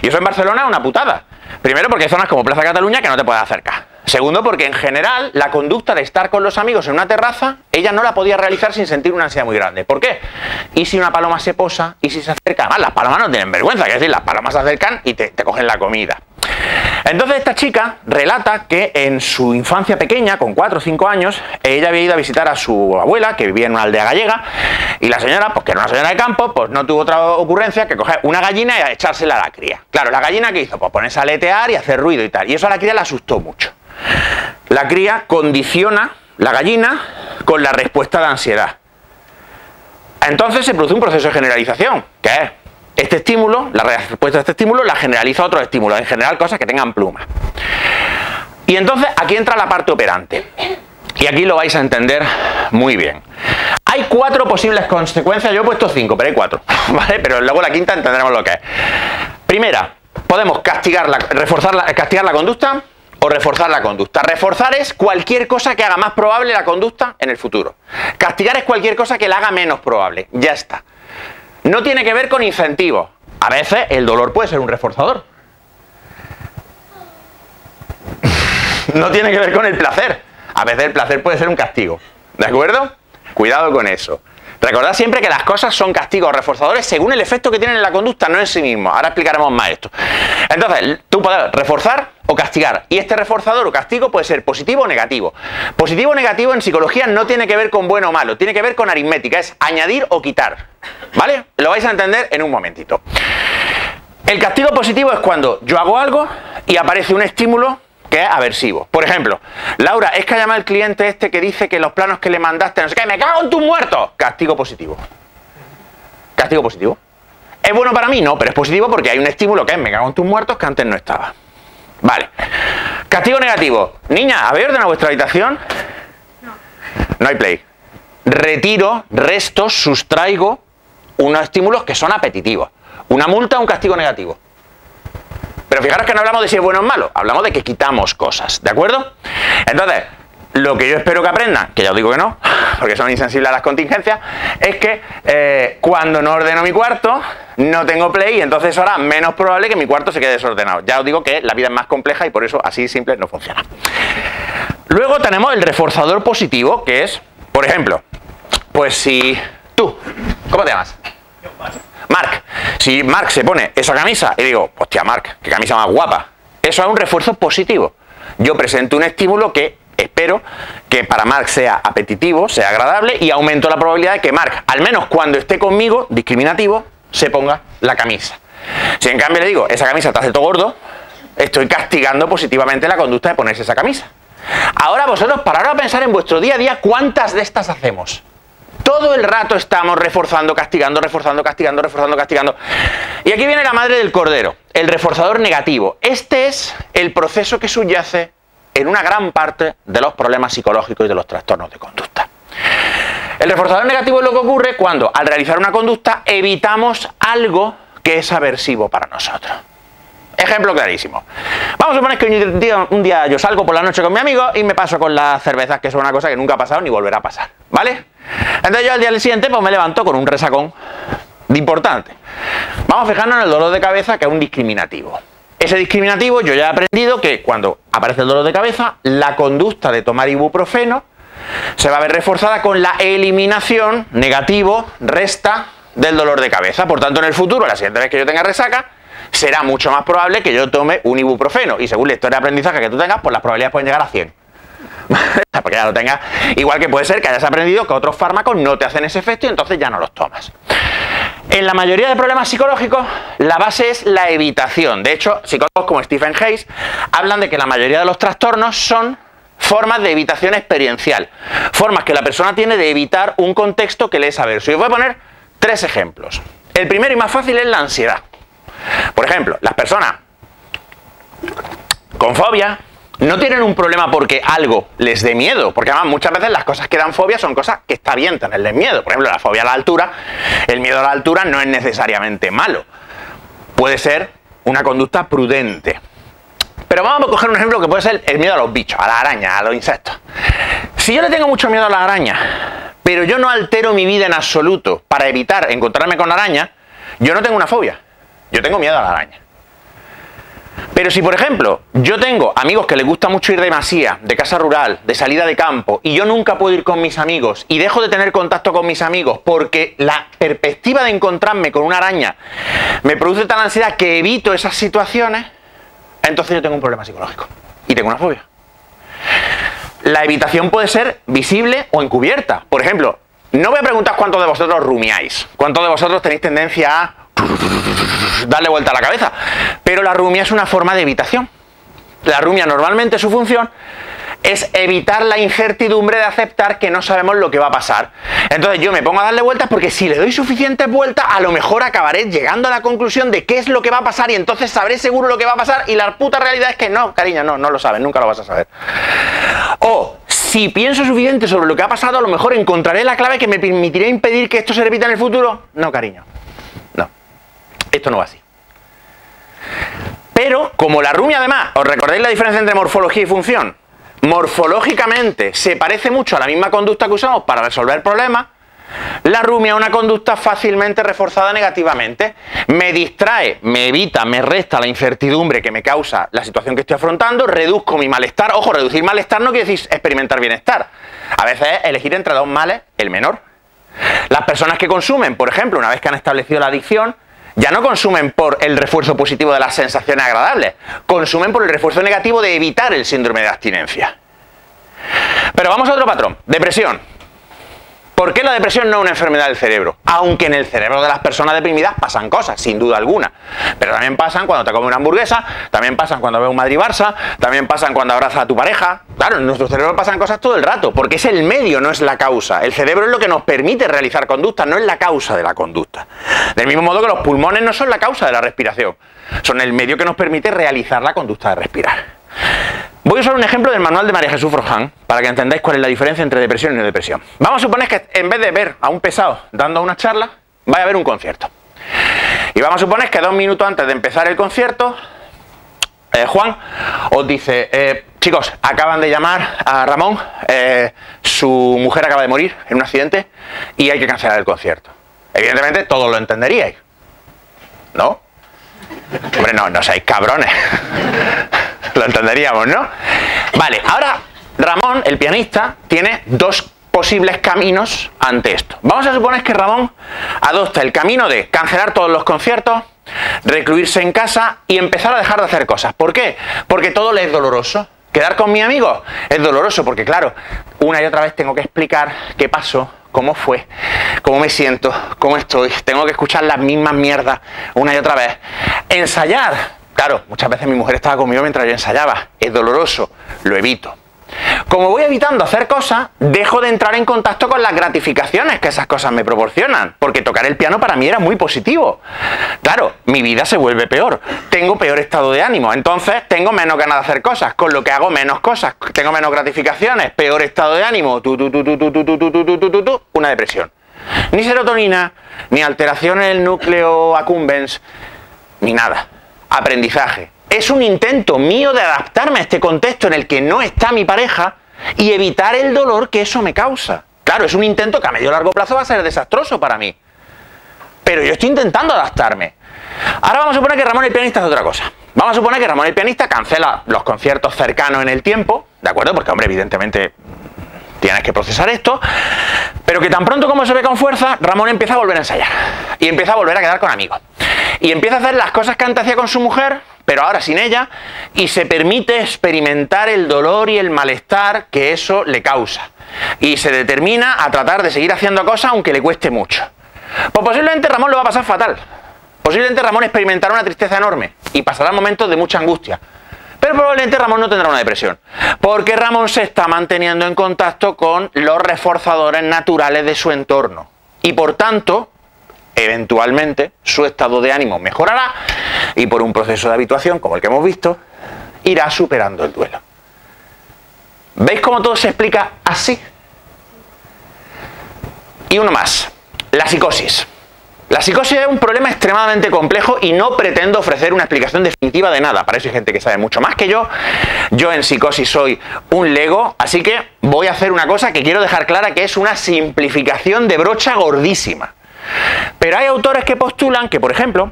Y eso en Barcelona es una putada. Primero, porque hay zonas como Plaza Cataluña que no te puedes acercar. Segundo, porque en general la conducta de estar con los amigos en una terraza, ella no la podía realizar sin sentir una ansiedad muy grande. ¿Por qué? ¿Y si una paloma se posa? ¿Y si se acerca? Además, las palomas no tienen vergüenza, es decir, las palomas se acercan y te cogen la comida. Entonces esta chica relata que en su infancia pequeña, con 4 o 5 años, ella había ido a visitar a su abuela, que vivía en una aldea gallega, y la señora, pues que era una señora de campo, pues no tuvo otra ocurrencia que coger una gallina y echársela a la cría. Claro, la gallina, ¿qué hizo? Pues ponerse a aletear y hacer ruido y tal, y eso a la cría le asustó mucho. La cría condiciona la gallina con la respuesta de ansiedad. Entonces se produce un proceso de generalización, que es este estímulo, la respuesta a este estímulo la generaliza a otros estímulos, en general cosas que tengan plumas. Y entonces aquí entra la parte operante. Y aquí lo vais a entender muy bien. Hay 4 posibles consecuencias, yo he puesto 5, pero hay 4, ¿vale? Pero luego la quinta entenderemos lo que es. Primera, podemos castigar la conducta o reforzar la conducta. Reforzar es cualquier cosa que haga más probable la conducta en el futuro. Castigar es cualquier cosa que la haga menos probable. Ya está. No tiene que ver con incentivos. A veces el dolor puede ser un reforzador. No tiene que ver con el placer. A veces el placer puede ser un castigo. ¿De acuerdo? Cuidado con eso. Recordad siempre que las cosas son castigos o reforzadores según el efecto que tienen en la conducta, no en sí mismo. Ahora explicaremos más esto. Entonces, tú puedes reforzar o castigar. Y este reforzador o castigo puede ser positivo o negativo. Positivo o negativo en psicología no tiene que ver con bueno o malo, tiene que ver con aritmética, es añadir o quitar. ¿Vale? Lo vais a entender en un momentito. El castigo positivo es cuando yo hago algo y aparece un estímulo que es aversivo. Por ejemplo, Laura, es que ha llamado el cliente este que dice que los planos que le mandaste, no sé qué, me cago en tus muertos. Castigo positivo. Castigo positivo. ¿Es bueno para mí? No, pero es positivo porque hay un estímulo que es me cago en tus muertos que antes no estaba. Vale. Castigo negativo. Niña, ¿habéis ordenado vuestra habitación? No. No hay play. Retiro, resto, sustraigo unos estímulos que son apetitivos. Una multa o un castigo negativo. Pero fijaros que no hablamos de si es bueno o malo, hablamos de que quitamos cosas, ¿de acuerdo? Entonces, lo que yo espero que aprendan, que ya os digo que no, porque son insensibles a las contingencias, es que cuando no ordeno mi cuarto, no tengo play y entonces ahora menos probable que mi cuarto se quede desordenado. Ya os digo que la vida es más compleja y por eso así simple no funciona. Luego tenemos el reforzador positivo, que es, por ejemplo, pues si tú, ¿cómo te llamas? Marc. Si Marc se pone esa camisa y digo, hostia Marc, qué camisa más guapa, eso es un refuerzo positivo. Yo presento un estímulo que espero que para Marc sea apetitivo, sea agradable y aumento la probabilidad de que Marc, al menos cuando esté conmigo, discriminativo, se ponga la camisa. Si en cambio le digo, esa camisa te hace todo gordo, estoy castigando positivamente la conducta de ponerse esa camisa. Ahora vosotros pararos a pensar en vuestro día a día cuántas de estas hacemos. Todo el rato estamos reforzando, castigando, reforzando, castigando, reforzando, castigando. Y aquí viene la madre del cordero, el reforzador negativo. Este es el proceso que subyace en una gran parte de los problemas psicológicos y de los trastornos de conducta. El reforzador negativo es lo que ocurre cuando, al realizar una conducta, evitamos algo que es aversivo para nosotros. Ejemplo clarísimo. Vamos a suponer que un día yo salgo por la noche con mi amigo y me paso con las cervezas, que es una cosa que nunca ha pasado ni volverá a pasar, ¿vale? Entonces yo al día siguiente pues me levanto con un resacón de importante. Vamos a fijarnos en el dolor de cabeza, que es un discriminativo. Ese discriminativo yo ya he aprendido que cuando aparece el dolor de cabeza, la conducta de tomar ibuprofeno se va a ver reforzada con la eliminación, negativo, resta del dolor de cabeza. Por tanto, en el futuro, la siguiente vez que yo tenga resaca, será mucho más probable que yo tome un ibuprofeno. Y según la historia de aprendizaje que tú tengas, pues las probabilidades pueden llegar a 100. Porque ya lo tengas. Igual que puede ser que hayas aprendido que otros fármacos no te hacen ese efecto y entonces ya no los tomas. En la mayoría de problemas psicológicos, la base es la evitación. De hecho, psicólogos como Stephen Hayes hablan de que la mayoría de los trastornos son formas de evitación experiencial. Formas que la persona tiene de evitar un contexto que le es averso. Y os voy a poner 3 ejemplos. El primero y más fácil es la ansiedad. Por ejemplo, las personas con fobia no tienen un problema porque algo les dé miedo, porque además muchas veces las cosas que dan fobia son cosas que está bien tenerles miedo. Por ejemplo, la fobia a la altura, el miedo a la altura no es necesariamente malo. Puede ser una conducta prudente. Pero vamos a coger un ejemplo que puede ser el miedo a los bichos, a las arañas, a los insectos. Si yo le tengo mucho miedo a las arañas, pero yo no altero mi vida en absoluto para evitar encontrarme con arañas, yo no tengo una fobia, yo tengo miedo a la araña. Pero si, por ejemplo, yo tengo amigos que les gusta mucho ir de masía, de casa rural, de salida de campo, y yo nunca puedo ir con mis amigos, y dejo de tener contacto con mis amigos porque la perspectiva de encontrarme con una araña me produce tal ansiedad que evito esas situaciones, entonces yo tengo un problema psicológico y tengo una fobia. La evitación puede ser visible o encubierta. Por ejemplo, no voy a preguntar cuántos de vosotros rumiáis, cuántos de vosotros tenéis tendencia a darle vuelta a la cabeza, pero la rumia es una forma de evitación. La rumia normalmente su función es evitar la incertidumbre de aceptar que no sabemos lo que va a pasar. Entonces yo me pongo a darle vueltas porque si le doy suficientes vueltas a lo mejor acabaré llegando a la conclusión de qué es lo que va a pasar y entonces sabré seguro lo que va a pasar y la puta realidad es que no, cariño, no lo sabes, nunca lo vas a saber. O si pienso suficiente sobre lo que ha pasado, a lo mejor encontraré la clave que me permitirá impedir que esto se repita en el futuro. No, cariño, no, esto no va así. Pero como la rumia además, ¿os recordáis la diferencia entre morfología y función? Morfológicamente se parece mucho a la misma conducta que usamos para resolver problemas. La rumia es una conducta fácilmente reforzada negativamente. Me distrae, me evita, me resta la incertidumbre que me causa la situación que estoy afrontando, reduzco mi malestar. Ojo, reducir malestar no quiere decir experimentar bienestar. A veces es elegir entre dos males el menor. Las personas que consumen, por ejemplo, una vez que han establecido la adicción, ya no consumen por el refuerzo positivo de las sensaciones agradables, consumen por el refuerzo negativo de evitar el síndrome de abstinencia. Pero vamos a otro patrón, depresión. ¿Por qué la depresión no es una enfermedad del cerebro? Aunque en el cerebro de las personas deprimidas pasan cosas, sin duda alguna. Pero también pasan cuando te comes una hamburguesa, también pasan cuando ves un Madrid-Barça, también pasan cuando abrazas a tu pareja. Claro, en nuestro cerebro pasan cosas todo el rato, porque es el medio, no es la causa. El cerebro es lo que nos permite realizar conductas, no es la causa de la conducta. Del mismo modo que los pulmones no son la causa de la respiración, son el medio que nos permite realizar la conducta de respirar. Voy a usar un ejemplo del manual de María Jesús Forján para que entendáis cuál es la diferencia entre depresión y no depresión. Vamos a suponer que en vez de ver a un pesado dando una charla, vaya a ver un concierto. Y vamos a suponer que 2 minutos antes de empezar el concierto, Juan os dice, chicos, acaban de llamar a Ramón, su mujer acaba de morir en un accidente y hay que cancelar el concierto. Evidentemente todos lo entenderíais, ¿no? Hombre, no seáis cabrones. Lo entenderíamos, ¿no? Vale, ahora Ramón, el pianista, tiene 2 posibles caminos ante esto. Vamos a suponer que Ramón adopta el camino de cancelar todos los conciertos, recluirse en casa y empezar a dejar de hacer cosas. ¿Por qué? Porque todo le es doloroso. Quedar con mi amigo es doloroso porque, claro, una y otra vez tengo que explicar qué pasó, cómo fue, cómo me siento, cómo estoy. Tengo que escuchar las mismas mierdas una y otra vez. Ensayar. Claro, muchas veces mi mujer estaba conmigo mientras yo ensayaba. Es doloroso, lo evito. Como voy evitando hacer cosas, dejo de entrar en contacto con las gratificaciones que esas cosas me proporcionan. Porque tocar el piano para mí era muy positivo. Claro, mi vida se vuelve peor. Tengo peor estado de ánimo. Entonces tengo menos ganas de hacer cosas. Con lo que hago menos cosas. Tengo menos gratificaciones. Peor estado de ánimo. Una depresión. Ni serotonina, ni alteración en el núcleo accumbens, ni nada. Aprendizaje. Es un intento mío de adaptarme a este contexto en el que no está mi pareja y evitar el dolor que eso me causa. Claro, es un intento que a medio y largo plazo va a ser desastroso para mí. Pero yo estoy intentando adaptarme. Ahora vamos a suponer que Ramón el pianista hace otra cosa. Vamos a suponer que Ramón el pianista cancela los conciertos cercanos en el tiempo, ¿de acuerdo? Porque, hombre, evidentemente tienes que procesar esto, pero que tan pronto como se ve con fuerza, Ramón empieza a volver a ensayar y empieza a volver a quedar con amigos y empieza a hacer las cosas que antes hacía con su mujer, pero ahora sin ella, y se permite experimentar el dolor y el malestar que eso le causa y se determina a tratar de seguir haciendo cosas aunque le cueste mucho. Pues posiblemente Ramón lo va a pasar fatal, posiblemente Ramón experimentará una tristeza enorme y pasará momentos de mucha angustia. Pero probablemente Ramón no tendrá una depresión, porque Ramón se está manteniendo en contacto con los reforzadores naturales de su entorno. Y por tanto, eventualmente, su estado de ánimo mejorará y por un proceso de habituación, como el que hemos visto, irá superando el duelo. ¿Veis cómo todo se explica así? Y uno más, la psicosis. La psicosis es un problema extremadamente complejo y no pretendo ofrecer una explicación definitiva de nada. Para eso hay gente que sabe mucho más que yo. Yo en psicosis soy un lego, así que voy a hacer una cosa que quiero dejar clara, que es una simplificación de brocha gordísima. Pero hay autores que postulan que, por ejemplo,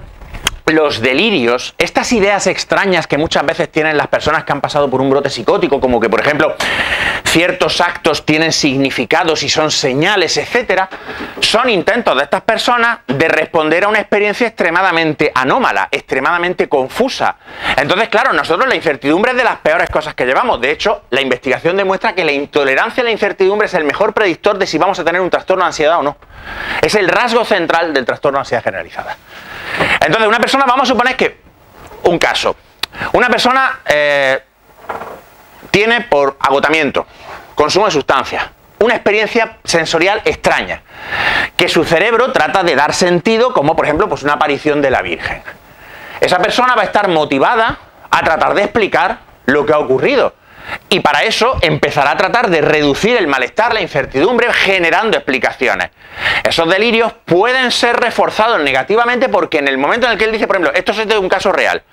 los delirios, estas ideas extrañas que muchas veces tienen las personas que han pasado por un brote psicótico, como que, por ejemplo, ciertos actos tienen significados y son señales, etcétera, son intentos de estas personas de responder a una experiencia extremadamente anómala, extremadamente confusa. Entonces, claro, nosotros la incertidumbre es de las peores cosas que llevamos. De hecho, la investigación demuestra que la intolerancia a la incertidumbre es el mejor predictor de si vamos a tener un trastorno de ansiedad o no. Es el rasgo central del trastorno de ansiedad generalizada. Entonces, una persona, vamos a suponer que, un caso, una persona tiene por agotamiento, consumo de sustancias, una experiencia sensorial extraña, que su cerebro trata de dar sentido, como por ejemplo pues una aparición de la Virgen. Esa persona va a estar motivada a tratar de explicar lo que ha ocurrido. Y para eso empezará a tratar de reducir el malestar, la incertidumbre, generando explicaciones. Esos delirios pueden ser reforzados negativamente porque en el momento en el que él dice, por ejemplo, esto es de un caso real.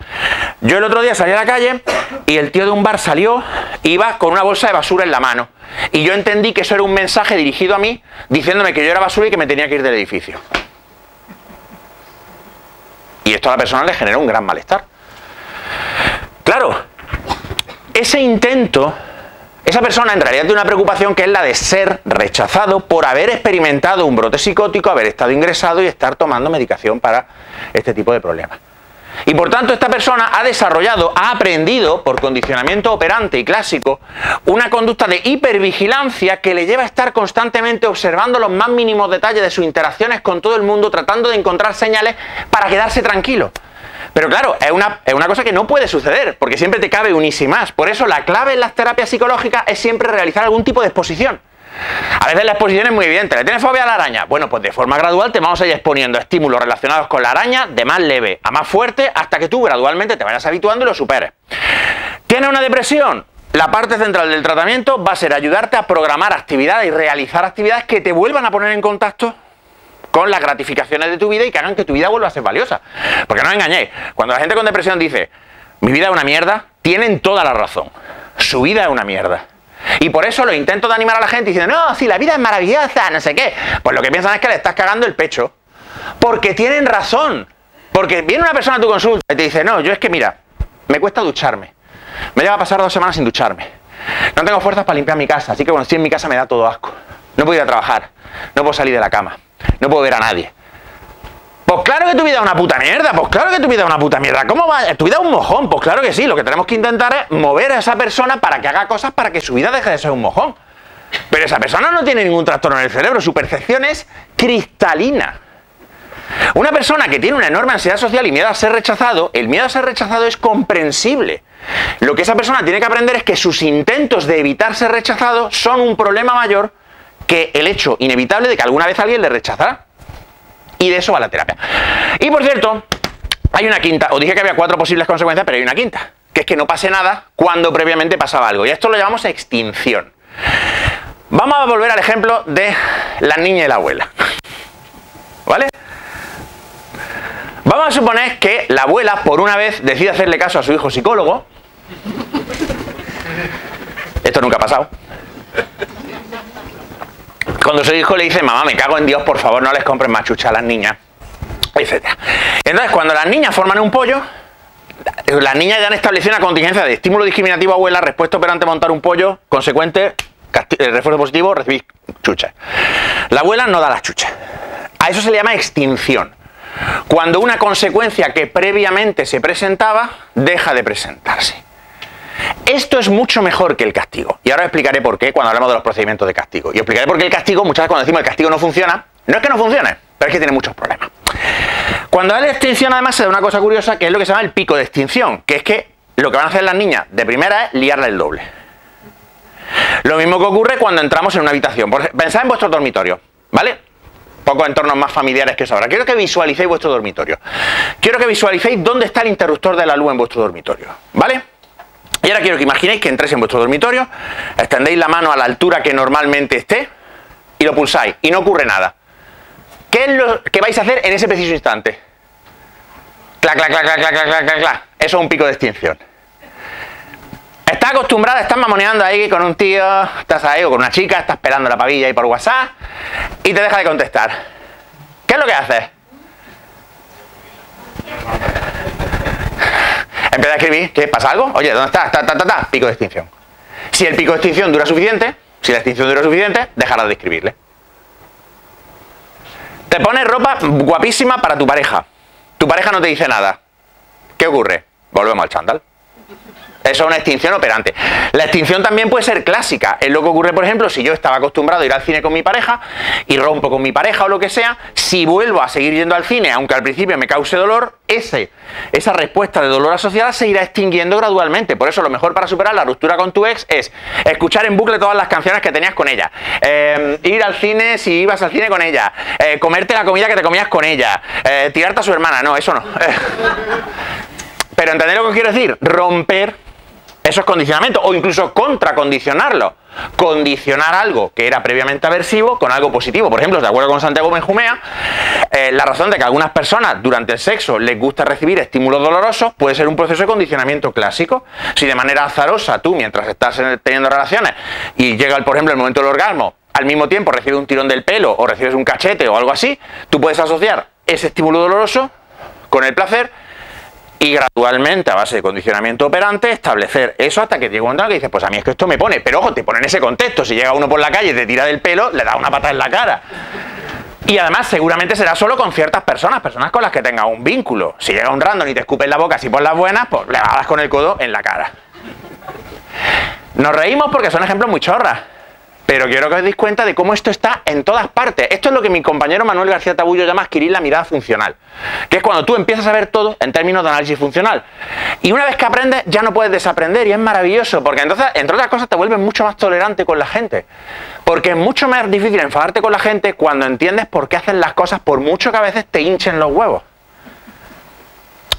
Yo el otro día salí a la calle y el tío de un bar salió, iba con una bolsa de basura en la mano. Y yo entendí que eso era un mensaje dirigido a mí, diciéndome que yo era basura y que me tenía que ir del edificio. Y esto a la persona le genera un gran malestar. Claro. Ese intento, esa persona en realidad tiene una preocupación que es la de ser rechazado por haber experimentado un brote psicótico, haber estado ingresado y estar tomando medicación para este tipo de problemas. Y por tanto esta persona ha desarrollado, ha aprendido por condicionamiento operante y clásico una conducta de hipervigilancia que le lleva a estar constantemente observando los más mínimos detalles de sus interacciones con todo el mundo, tratando de encontrar señales para quedarse tranquilo. Pero claro, es una cosa que no puede suceder, porque siempre te cabe un y si más. Por eso la clave en las terapias psicológicas es siempre realizar algún tipo de exposición. A veces la exposición es muy evidente. ¿Le tienes fobia a la araña? Bueno, pues de forma gradual te vamos a ir exponiendo estímulos relacionados con la araña de más leve a más fuerte hasta que tú gradualmente te vayas habituando y lo superes. ¿Tienes una depresión? La parte central del tratamiento va a ser ayudarte a programar actividades y realizar actividades que te vuelvan a poner en contacto con las gratificaciones de tu vida y que hagan que tu vida vuelva a ser valiosa. Porque no os engañéis, cuando la gente con depresión dice mi vida es una mierda, tienen toda la razón. Su vida es una mierda. Y por eso los intentos de animar a la gente diciendo no, si la vida es maravillosa, no sé qué. Pues lo que piensan es que le estás cagando el pecho. Porque tienen razón. Porque viene una persona a tu consulta y te dice no, yo es que mira, me cuesta ducharme. Me lleva a pasar 2 semanas sin ducharme. No tengo fuerzas para limpiar mi casa, así que cuando estoy en mi casa me da todo asco. No puedo ir a trabajar, no puedo salir de la cama. No puedo ver a nadie. Pues claro que tu vida es una puta mierda, pues claro que tu vida es una puta mierda. ¿Cómo va? Tu vida es un mojón, pues claro que sí. Lo que tenemos que intentar es mover a esa persona para que haga cosas para que su vida deje de ser un mojón. Pero esa persona no tiene ningún trastorno en el cerebro, su percepción es cristalina. Una persona que tiene una enorme ansiedad social y miedo a ser rechazado, el miedo a ser rechazado es comprensible. Lo que esa persona tiene que aprender es que sus intentos de evitar ser rechazado son un problema mayor que el hecho inevitable de que alguna vez alguien le rechazará. Y de eso va la terapia. Y por cierto, hay una quinta. Os dije que había 4 posibles consecuencias, pero hay una quinta, que es que no pase nada cuando previamente pasaba algo. Y esto lo llamamos extinción. Vamos a volver al ejemplo de la niña y la abuela. ¿Vale? Vamos a suponer que la abuela, por una vez, decide hacerle caso a su hijo psicólogo. Esto nunca ha pasado. Cuando su hijo le dice, mamá, me cago en Dios, por favor, no les compres más chucha a las niñas, etc. Entonces, cuando las niñas forman un pollo, las niñas ya han establecido una contingencia de estímulo discriminativo abuela, respuesta operante montar un pollo, consecuente, Refuerzo positivo, recibís chuches. La abuela no da las chuches. A eso se le llama extinción. Cuando una consecuencia que previamente se presentaba, deja de presentarse. Esto es mucho mejor que el castigo. Y ahora explicaré por qué cuando hablemos de los procedimientos de castigo. Y explicaré por qué el castigo, muchas veces cuando decimos el castigo no funciona, no es que no funcione, pero es que tiene muchos problemas. Cuando hay extinción, además, se da una cosa curiosa, que es lo que se llama el pico de extinción, que es que lo que van a hacer las niñas de primera es liarla el doble. Lo mismo que ocurre cuando entramos en una habitación. Pensad en vuestro dormitorio, ¿vale? Pocos entornos más familiares que eso ahora. Quiero que visualicéis vuestro dormitorio. Quiero que visualicéis dónde está el interruptor de la luz en vuestro dormitorio, ¿vale? Y ahora quiero que imaginéis que entréis en vuestro dormitorio, extendéis la mano a la altura que normalmente esté y lo pulsáis y no ocurre nada. ¿Qué es lo que vais a hacer en ese preciso instante? Clac, clac, clac, clac, clac, clac, clac, clac. Eso es un pico de extinción. Estás acostumbrada, estás mamoneando ahí con un tío, estás ahí o con una chica, estás pelando la pavilla ahí por WhatsApp y te deja de contestar. ¿Qué es lo que haces? Empieza a escribir, ¿qué? ¿Pasa algo? Oye, ¿dónde estás? Pico de extinción. Si el pico de extinción dura suficiente, si la extinción dura suficiente, dejarás de escribirle. Te pones ropa guapísima para tu pareja. Tu pareja no te dice nada. ¿Qué ocurre? Volvemos al chándal. Eso es una extinción operante. La extinción también puede ser clásica. Es lo que ocurre, por ejemplo, si yo estaba acostumbrado a ir al cine con mi pareja y rompo con mi pareja o lo que sea, si vuelvo a seguir yendo al cine, aunque al principio me cause dolor, esa respuesta de dolor asociada se irá extinguiendo gradualmente. Por eso lo mejor para superar la ruptura con tu ex es escuchar en bucle todas las canciones que tenías con ella, ir al cine si ibas al cine con ella, comerte la comida que te comías con ella, tirarte a su hermana. No, eso no. Pero ¿entendéis lo que quiero decir? Romper esos condicionamientos o incluso contracondicionarlo. Condicionar algo que era previamente aversivo con algo positivo. Por ejemplo, de acuerdo con Santiago Benjumea, la razón de que a algunas personas durante el sexo les gusta recibir estímulos dolorosos puede ser un proceso de condicionamiento clásico. Si de manera azarosa tú, mientras estás teniendo relaciones y llega, por ejemplo, el momento del orgasmo, al mismo tiempo recibes un tirón del pelo o recibes un cachete o algo así, tú puedes asociar ese estímulo doloroso con el placer y gradualmente, a base de condicionamiento operante, establecer eso hasta que llega un momento en que dices, pues a mí es que esto me pone. Pero ojo, te pone en ese contexto. Si llega uno por la calle y te tira del pelo, le da una patada en la cara. Y además, seguramente será solo con ciertas personas con las que tengas un vínculo. Si llega un random y te escupe en la boca así por las buenas, pues le das con el codo en la cara. Nos reímos porque son ejemplos muy chorras. Pero quiero que os deis cuenta de cómo esto está en todas partes. Esto es lo que mi compañero Manuel García Tabullo llama adquirir la mirada funcional. Que es cuando tú empiezas a ver todo en términos de análisis funcional. Y una vez que aprendes, ya no puedes desaprender. Y es maravilloso, porque entonces, entre otras cosas, te vuelves mucho más tolerante con la gente. Porque es mucho más difícil enfadarte con la gente cuando entiendes por qué hacen las cosas, por mucho que a veces te hinchen los huevos.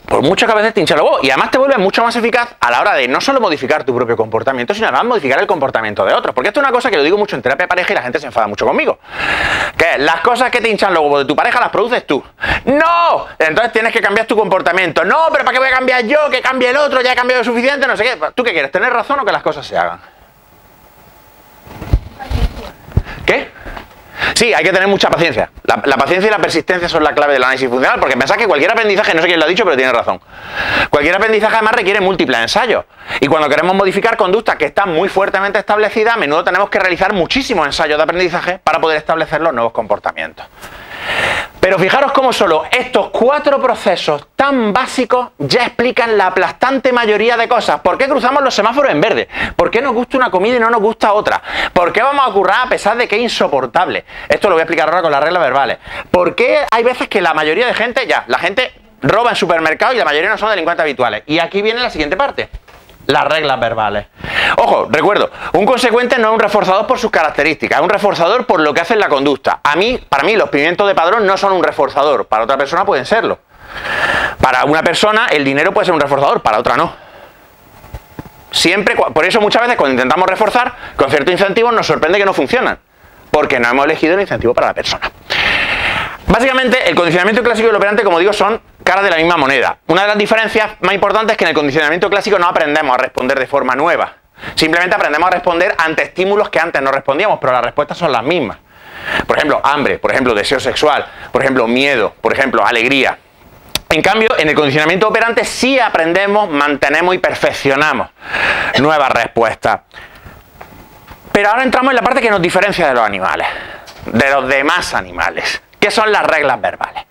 Por mucho que a veces te hincha los huevos. Y además te vuelve mucho más eficaz a la hora de no solo modificar tu propio comportamiento, sino además modificar el comportamiento de otros. Porque esto es una cosa que lo digo mucho en terapia de pareja y la gente se enfada mucho conmigo. Que las cosas que te hinchan los huevos de tu pareja las produces tú. ¡No! Entonces tienes que cambiar tu comportamiento. No, pero ¿para qué voy a cambiar yo? Que cambie el otro, ya he cambiado suficiente, no sé qué. ¿Tú qué quieres? ¿Tener razón o que las cosas se hagan? ¿Qué? Sí, hay que tener mucha paciencia. La paciencia y la persistencia son la clave del análisis funcional, porque pensad que cualquier aprendizaje, no sé quién lo ha dicho, pero tiene razón. Cualquier aprendizaje además requiere múltiples ensayos. Y cuando queremos modificar conductas que están muy fuertemente establecidas, a menudo tenemos que realizar muchísimos ensayos de aprendizaje para poder establecer los nuevos comportamientos. Pero fijaros cómo solo estos 4 procesos tan básicos ya explican la aplastante mayoría de cosas. ¿Por qué cruzamos los semáforos en verde? ¿Por qué nos gusta una comida y no nos gusta otra? ¿Por qué vamos a currar a pesar de que es insoportable? Esto lo voy a explicar ahora con las reglas verbales. ¿Por qué hay veces que la mayoría de gente, la gente roba en supermercados y la mayoría no son delincuentes habituales? Y aquí viene la siguiente parte. Las reglas verbales. Ojo, recuerdo, un consecuente no es un reforzador por sus características, es un reforzador por lo que hace en la conducta. Para mí, los pimientos de Padrón no son un reforzador, para otra persona pueden serlo. Para una persona, el dinero puede ser un reforzador, para otra no. Siempre, por eso muchas veces cuando intentamos reforzar, con ciertos incentivos nos sorprende que no funcionan, porque no hemos elegido el incentivo para la persona. Básicamente, el condicionamiento clásico y el operante, como digo, son caras de la misma moneda. Una de las diferencias más importantes es que en el condicionamiento clásico no aprendemos a responder de forma nueva. Simplemente aprendemos a responder ante estímulos que antes no respondíamos, pero las respuestas son las mismas. Por ejemplo, hambre, por ejemplo, deseo sexual, por ejemplo, miedo, por ejemplo, alegría. En cambio, en el condicionamiento operante sí aprendemos, mantenemos y perfeccionamos nuevas respuestas. Pero ahora entramos en la parte que nos diferencia de los animales, de los demás animales, que son las reglas verbales.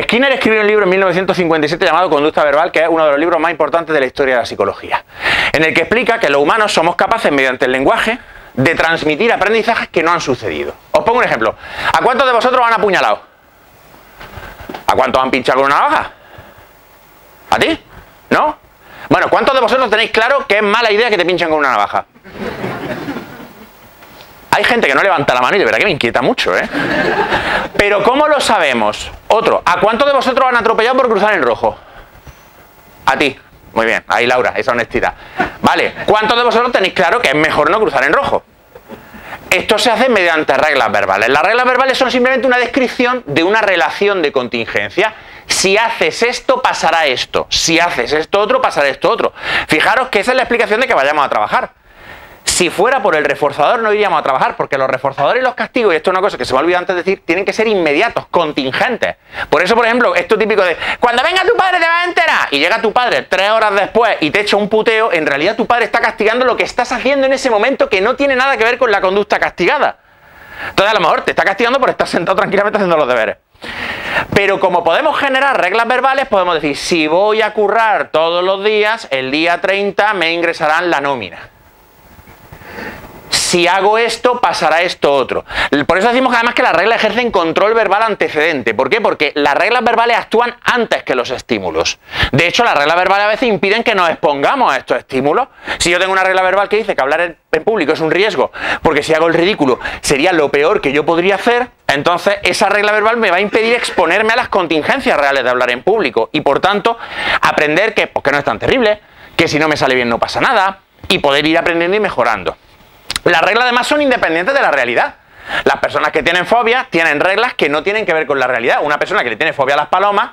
Skinner escribió un libro en 1957 llamado Conducta Verbal, que es uno de los libros más importantes de la historia de la psicología, en el que explica que los humanos somos capaces, mediante el lenguaje, de transmitir aprendizajes que no han sucedido. Os pongo un ejemplo. ¿A cuántos de vosotros han apuñalado? ¿A cuántos han pinchado con una navaja? ¿A ti? ¿No? Bueno, ¿cuántos de vosotros tenéis claro que es mala idea que te pinchen con una navaja? Hay gente que no levanta la mano y de verdad que me inquieta mucho, ¿eh? Pero ¿cómo lo sabemos? Otro, ¿a cuántos de vosotros han atropellado por cruzar en rojo? A ti. Muy bien, ahí Laura, esa honestidad. Vale, ¿cuántos de vosotros tenéis claro que es mejor no cruzar en rojo? Esto se hace mediante reglas verbales. Las reglas verbales son simplemente una descripción de una relación de contingencia. Si haces esto, pasará esto. Si haces esto otro, pasará esto otro. Fijaros que esa es la explicación de que vayamos a trabajar. Si fuera por el reforzador no iríamos a trabajar, porque los reforzadores y los castigos, y esto es una cosa que se me olvidó antes de decir, tienen que ser inmediatos, contingentes. Por eso, por ejemplo, esto típico de cuando venga tu padre te vas a enterar, y llega tu padre 3 horas después y te echa un puteo, en realidad tu padre está castigando lo que estás haciendo en ese momento que no tiene nada que ver con la conducta castigada. Entonces a lo mejor te está castigando por estar sentado tranquilamente haciendo los deberes. Pero como podemos generar reglas verbales, podemos decir, si voy a currar todos los días, el día 30 me ingresarán la nómina. Si hago esto, pasará esto otro. Por eso decimos que además que las reglas ejercen control verbal antecedente. ¿Por qué? Porque las reglas verbales actúan antes que los estímulos. De hecho, las reglas verbales a veces impiden que nos expongamos a estos estímulos. Si yo tengo una regla verbal que dice que hablar en público es un riesgo, porque si hago el ridículo sería lo peor que yo podría hacer, entonces esa regla verbal me va a impedir exponerme a las contingencias reales de hablar en público. Y por tanto, aprender que, pues, que no es tan terrible, que si no me sale bien no pasa nada, y poder ir aprendiendo y mejorando. Las reglas además son independientes de la realidad. Las personas que tienen fobia tienen reglas que no tienen que ver con la realidad. Una persona que le tiene fobia a las palomas,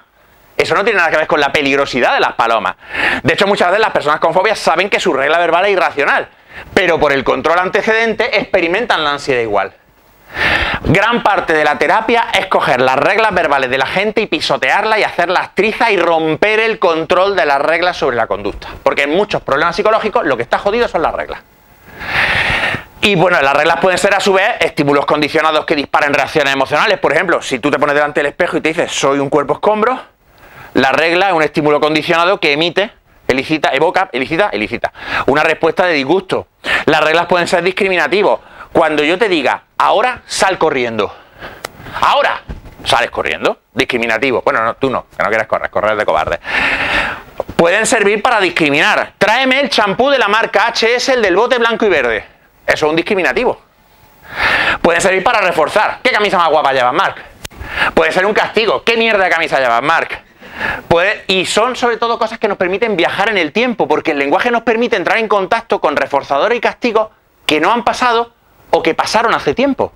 eso no tiene nada que ver con la peligrosidad de las palomas. De hecho, muchas veces las personas con fobia saben que su regla verbal es irracional, pero por el control antecedente experimentan la ansiedad igual. Gran parte de la terapia es coger las reglas verbales de la gente y pisotearlas y hacerlas trizas y romper el control de las reglas sobre la conducta. Porque en muchos problemas psicológicos lo que está jodido son las reglas. Y bueno, las reglas pueden ser a su vez estímulos condicionados que disparen reacciones emocionales. Por ejemplo, si tú te pones delante del espejo y te dices soy un cuerpo escombro, la regla es un estímulo condicionado que emite, evoca una respuesta de disgusto. Las reglas pueden ser discriminativos. Cuando yo te diga ahora sal corriendo, ahora sales corriendo, discriminativo. Bueno, no, tú no, que no quieres correr de cobarde. Pueden servir para discriminar. Tráeme el champú de la marca HS, el del bote blanco y verde. Eso es un discriminativo. Pueden servir para reforzar. ¿Qué camisa más guapa llevas, Marc? Puede ser un castigo. ¿Qué mierda de camisa llevas, Marc? Y son sobre todo cosas que nos permiten viajar en el tiempo, porque el lenguaje nos permite entrar en contacto con reforzadores y castigos que no han pasado o que pasaron hace tiempo.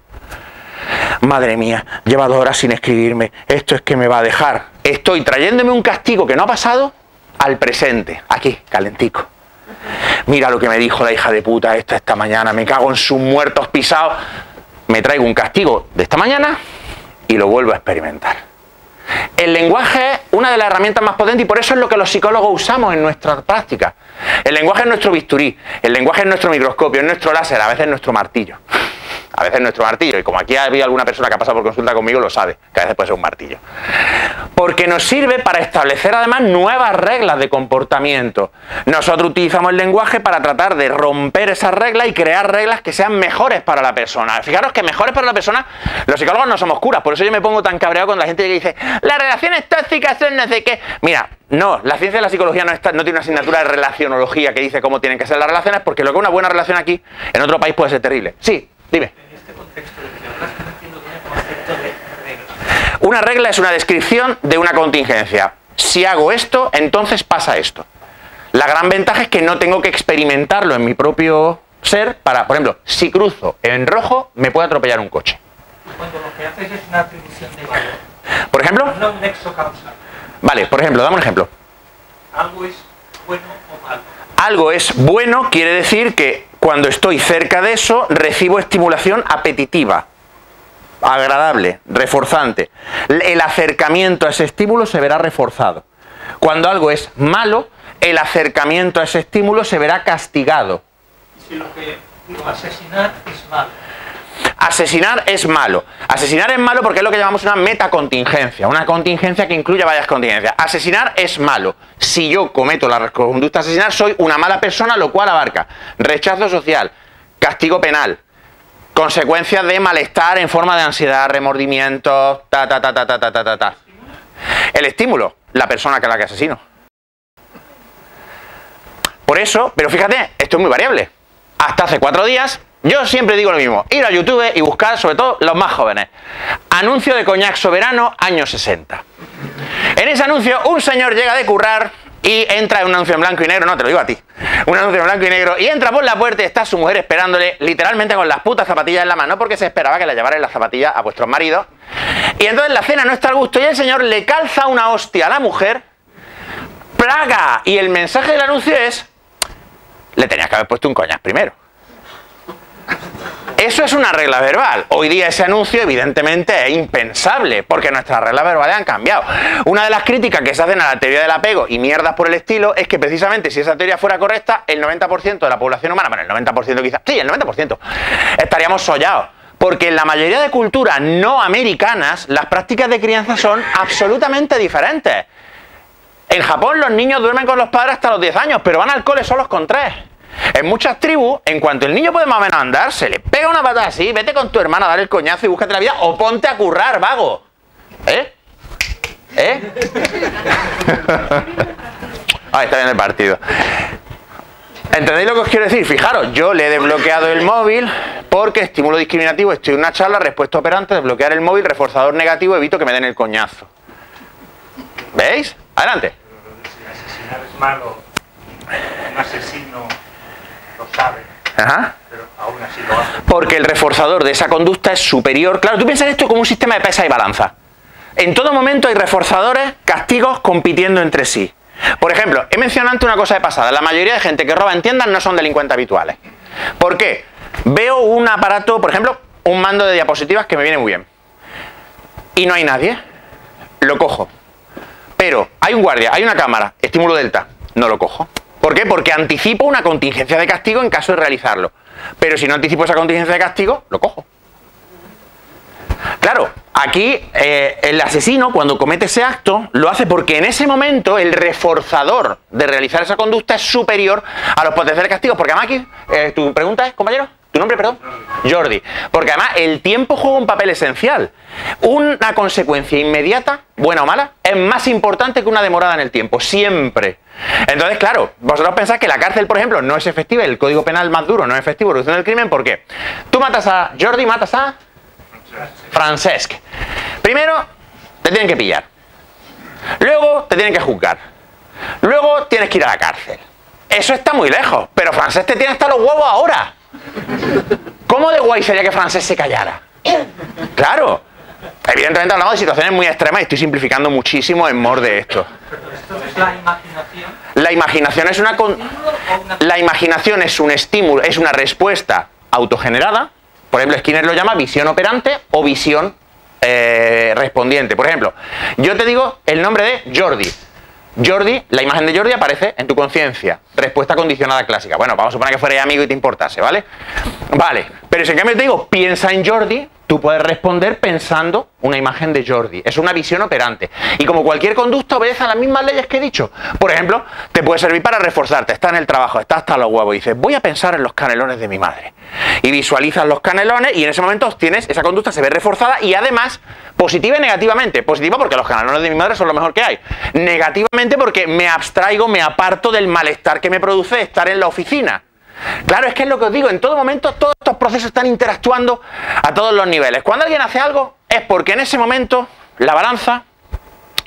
Madre mía, lleva 2 horas sin escribirme. Esto es que me va a dejar. Estoy trayéndome un castigo que no ha pasado al presente. Aquí, calentico. Mira lo que me dijo la hija de puta esta mañana, me cago en sus muertos pisados. Me traigo un castigo de esta mañana y lo vuelvo a experimentar. El lenguaje es una de las herramientas más potentes y por eso es lo que los psicólogos usamos en nuestra práctica. El lenguaje es nuestro bisturí, el lenguaje es nuestro microscopio, es nuestro láser, a veces es nuestro martillo. A veces es nuestro martillo, y como aquí ha habido alguna persona que ha pasado por consulta conmigo lo sabe, que a veces puede ser un martillo. Porque nos sirve para establecer además nuevas reglas de comportamiento. Nosotros utilizamos el lenguaje para tratar de romper esas reglas y crear reglas que sean mejores para la persona. Fijaros que mejores para la persona, los psicólogos no somos curas, por eso yo me pongo tan cabreado con la gente que dice las relaciones tóxicas son no sé qué. Mira, no, la ciencia de la psicología no tiene una asignatura de relacionología que dice cómo tienen que ser las relaciones, porque lo que es una buena relación aquí, en otro país puede ser terrible. Sí, dime. En este contexto de que hablas, no entiendo bien el concepto de regla. Una regla es una descripción de una contingencia. Si hago esto, entonces pasa esto. La gran ventaja es que no tengo que experimentarlo en mi propio ser para, por ejemplo, si cruzo en rojo, me puede atropellar un coche. Cuando lo que haces es una atribución de valor. Por ejemplo, No un nexo causal. vale, por ejemplo, dame un ejemplo. Algo es bueno o malo. Algo es bueno quiere decir que cuando estoy cerca de eso recibo estimulación apetitiva, agradable, reforzante. El acercamiento a ese estímulo se verá reforzado. Cuando algo es malo, el acercamiento a ese estímulo se verá castigado. Y si lo que Digo, asesinar es malo. Asesinar es malo. Asesinar es malo porque es lo que llamamos una metacontingencia, una contingencia que incluye varias contingencias. Asesinar es malo. Si yo cometo la conducta de asesinar, soy una mala persona, lo cual abarca rechazo social, castigo penal, consecuencias de malestar en forma de ansiedad, remordimientos, El estímulo, la persona que es la que asesino. Por eso, pero fíjate, esto es muy variable. Hasta hace 4 días, yo siempre digo lo mismo, ir a YouTube y buscar, sobre todo los más jóvenes, anuncio de Coñac Soberano, años 60. En ese anuncio, un señor llega de currar y entra en un anuncio en blanco y negro, no, te lo digo a ti, un anuncio en blanco y negro, y entra por la puerta y está su mujer esperándole, literalmente con las putas zapatillas en la mano, porque se esperaba que le llevaran las zapatillas a vuestros maridos. Y entonces la cena no está al gusto y el señor le calza una hostia a la mujer, plaga, y el mensaje del anuncio es, le tenías que haber puesto un coñac primero. Eso es una regla verbal. Hoy día ese anuncio evidentemente es impensable porque nuestras reglas verbales han cambiado. Una de las críticas que se hacen a la teoría del apego y mierdas por el estilo es que precisamente si esa teoría fuera correcta, el 90% de la población humana, bueno, el 90% quizás, sí, el 90%, estaríamos sollados. Porque en la mayoría de culturas no americanas las prácticas de crianza son absolutamente diferentes. En Japón los niños duermen con los padres hasta los 10 años, pero van al cole solos con 3. En muchas tribus, en cuanto el niño puede más o menos andar, se le pega una patada así, vete con tu hermano a dar el coñazo y búscate la vida, o ponte a currar, vago. ¿Eh? Ahí está bien el partido. ¿Entendéis lo que os quiero decir? Fijaros, yo le he desbloqueado el móvil porque estímulo discriminativo, estoy en una charla, respuesta operante, desbloquear el móvil, reforzador negativo, evito que me den el coñazo. ¿Veis? Adelante. Si asesinar es malo, un asesino lo sabe, Ajá. pero aún así lo hace. Porque el reforzador de esa conducta es superior. Claro, tú piensas en esto como un sistema de pesa y balanza. En todo momento hay reforzadores, castigos compitiendo entre sí. Por ejemplo, he mencionado antes una cosa de pasada. La mayoría de gente que roba en tiendas no son delincuentes habituales. ¿Por qué? Veo un aparato, por ejemplo, un mando de diapositivas que me viene muy bien. Y no hay nadie. Lo cojo. Pero hay un guardia, hay una cámara, estímulo delta. No lo cojo. ¿Por qué? Porque anticipo una contingencia de castigo en caso de realizarlo. Pero si no anticipo esa contingencia de castigo, lo cojo. Claro, aquí el asesino cuando comete ese acto lo hace porque en ese momento el reforzador de realizar esa conducta es superior a los potenciales castigos. Porque además aquí, ¿tu pregunta es, compañero? ¿Tu nombre, perdón? Jordi. Porque además el tiempo juega un papel esencial. Una consecuencia inmediata, buena o mala, es más importante que una demorada en el tiempo, siempre. Entonces, claro, vosotros pensáis que la cárcel, por ejemplo, no es efectiva, el código penal más duro no es efectivo, reducción del crimen, ¿por qué? Tú matas a Jordi, matas a Francesc. Primero, te tienen que pillar. Luego, te tienen que juzgar. Luego, tienes que ir a la cárcel. Eso está muy lejos, pero Francesc te tiene hasta los huevos ahora. ¿Cómo de guay sería que Francesc se callara? Claro. Evidentemente hablamos de situaciones muy extremas y estoy simplificando muchísimo en mor de esto. Pero esto es la imaginación. La imaginación es la imaginación es un estímulo, es una respuesta autogenerada. Por ejemplo, Skinner lo llama visión operante o visión respondiente. Por ejemplo, yo te digo el nombre de Jordi. Jordi, la imagen de Jordi aparece en tu conciencia. Respuesta condicionada clásica. Bueno, vamos a suponer que fuera amigo y te importase, ¿vale? Vale, pero si en cambio te digo piensa en Jordi, tú puedes responder pensando una imagen de Jordi. Es una visión operante. Y como cualquier conducta obedece a las mismas leyes que he dicho. Por ejemplo, te puede servir para reforzarte. Estás en el trabajo, estás hasta los huevos y dices, voy a pensar en los canelones de mi madre. Y visualizas los canelones y en ese momento obtienes, esa conducta se ve reforzada y además positiva y negativamente. Positiva porque los canelones de mi madre son lo mejor que hay. Negativamente porque me abstraigo, me aparto del malestar que me produce estar en la oficina. Claro, es que es lo que os digo, en todo momento todos estos procesos están interactuando a todos los niveles. Cuando alguien hace algo es porque en ese momento la balanza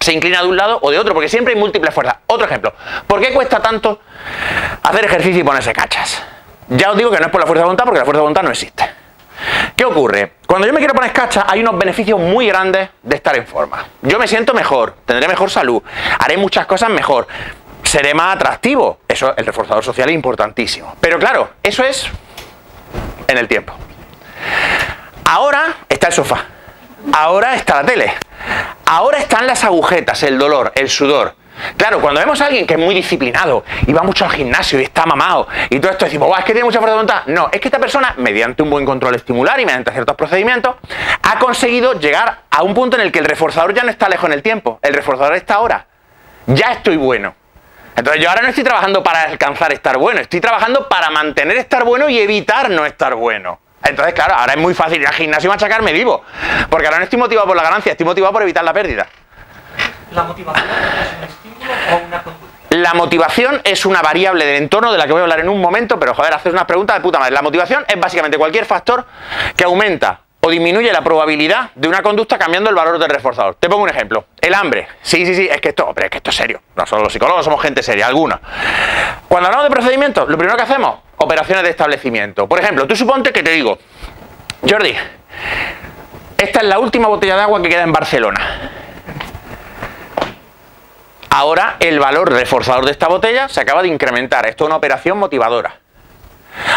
se inclina de un lado o de otro, porque siempre hay múltiples fuerzas. Otro ejemplo, ¿por qué cuesta tanto hacer ejercicio y ponerse cachas? Ya os digo que no es por la fuerza de voluntad, porque la fuerza de voluntad no existe. ¿Qué ocurre? Cuando yo me quiero poner cachas hay unos beneficios muy grandes de estar en forma. Yo me siento mejor, tendré mejor salud, haré muchas cosas mejor. Seré más atractivo. Eso, el reforzador social es importantísimo. Pero claro, eso es en el tiempo. Ahora está el sofá. Ahora está la tele. Ahora están las agujetas, el dolor, el sudor. Claro, cuando vemos a alguien que es muy disciplinado y va mucho al gimnasio y está mamado y todo esto decimos, es que tiene mucha fuerza de voluntad. No, es que esta persona, mediante un buen control estimular y mediante ciertos procedimientos, ha conseguido llegar a un punto en el que el reforzador ya no está lejos en el tiempo. El reforzador está ahora. Ya estoy bueno. Entonces yo ahora no estoy trabajando para alcanzar estar bueno, estoy trabajando para mantener estar bueno y evitar no estar bueno. Entonces, claro, ahora es muy fácil ir al gimnasio y machacarme vivo. Porque ahora no estoy motivado por la ganancia, estoy motivado por evitar la pérdida. ¿La motivación es un estímulo o una conducta? La motivación es una variable del entorno de la que voy a hablar en un momento, pero joder, haces unas preguntas de puta madre. La motivación es básicamente cualquier factor que aumenta o disminuye la probabilidad de una conducta cambiando el valor del reforzador. Te pongo un ejemplo. El hambre. Sí, es que esto es serio. Nosotros los psicólogos somos gente seria, algunos. Cuando hablamos de procedimientos, lo primero que hacemos, operaciones de establecimiento. Por ejemplo, tú suponte que te digo, Jordi, esta es la última botella de agua que queda en Barcelona. Ahora el valor reforzador de esta botella se acaba de incrementar. Esto es una operación motivadora.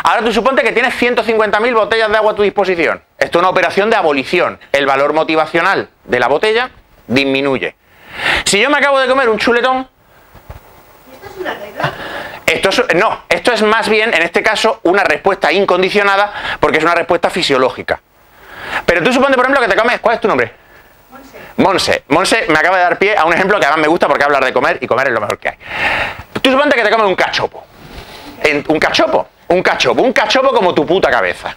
Ahora tú suponte que tienes 150.000 botellas de agua a tu disposición. Esto es una operación de abolición. El valor motivacional de la botella disminuye. Si yo me acabo de comer un chuletón... ¿Esto es una regla? Esto es más bien, en este caso, una respuesta incondicionada porque es una respuesta fisiológica. Pero tú suponte, por ejemplo, que te comes... ¿Cuál es tu nombre? Monse me acaba de dar pie a un ejemplo que además me gusta porque hablar de comer y comer es lo mejor que hay. Tú suponte que te comes un cachopo. Un cachopo como tu puta cabeza.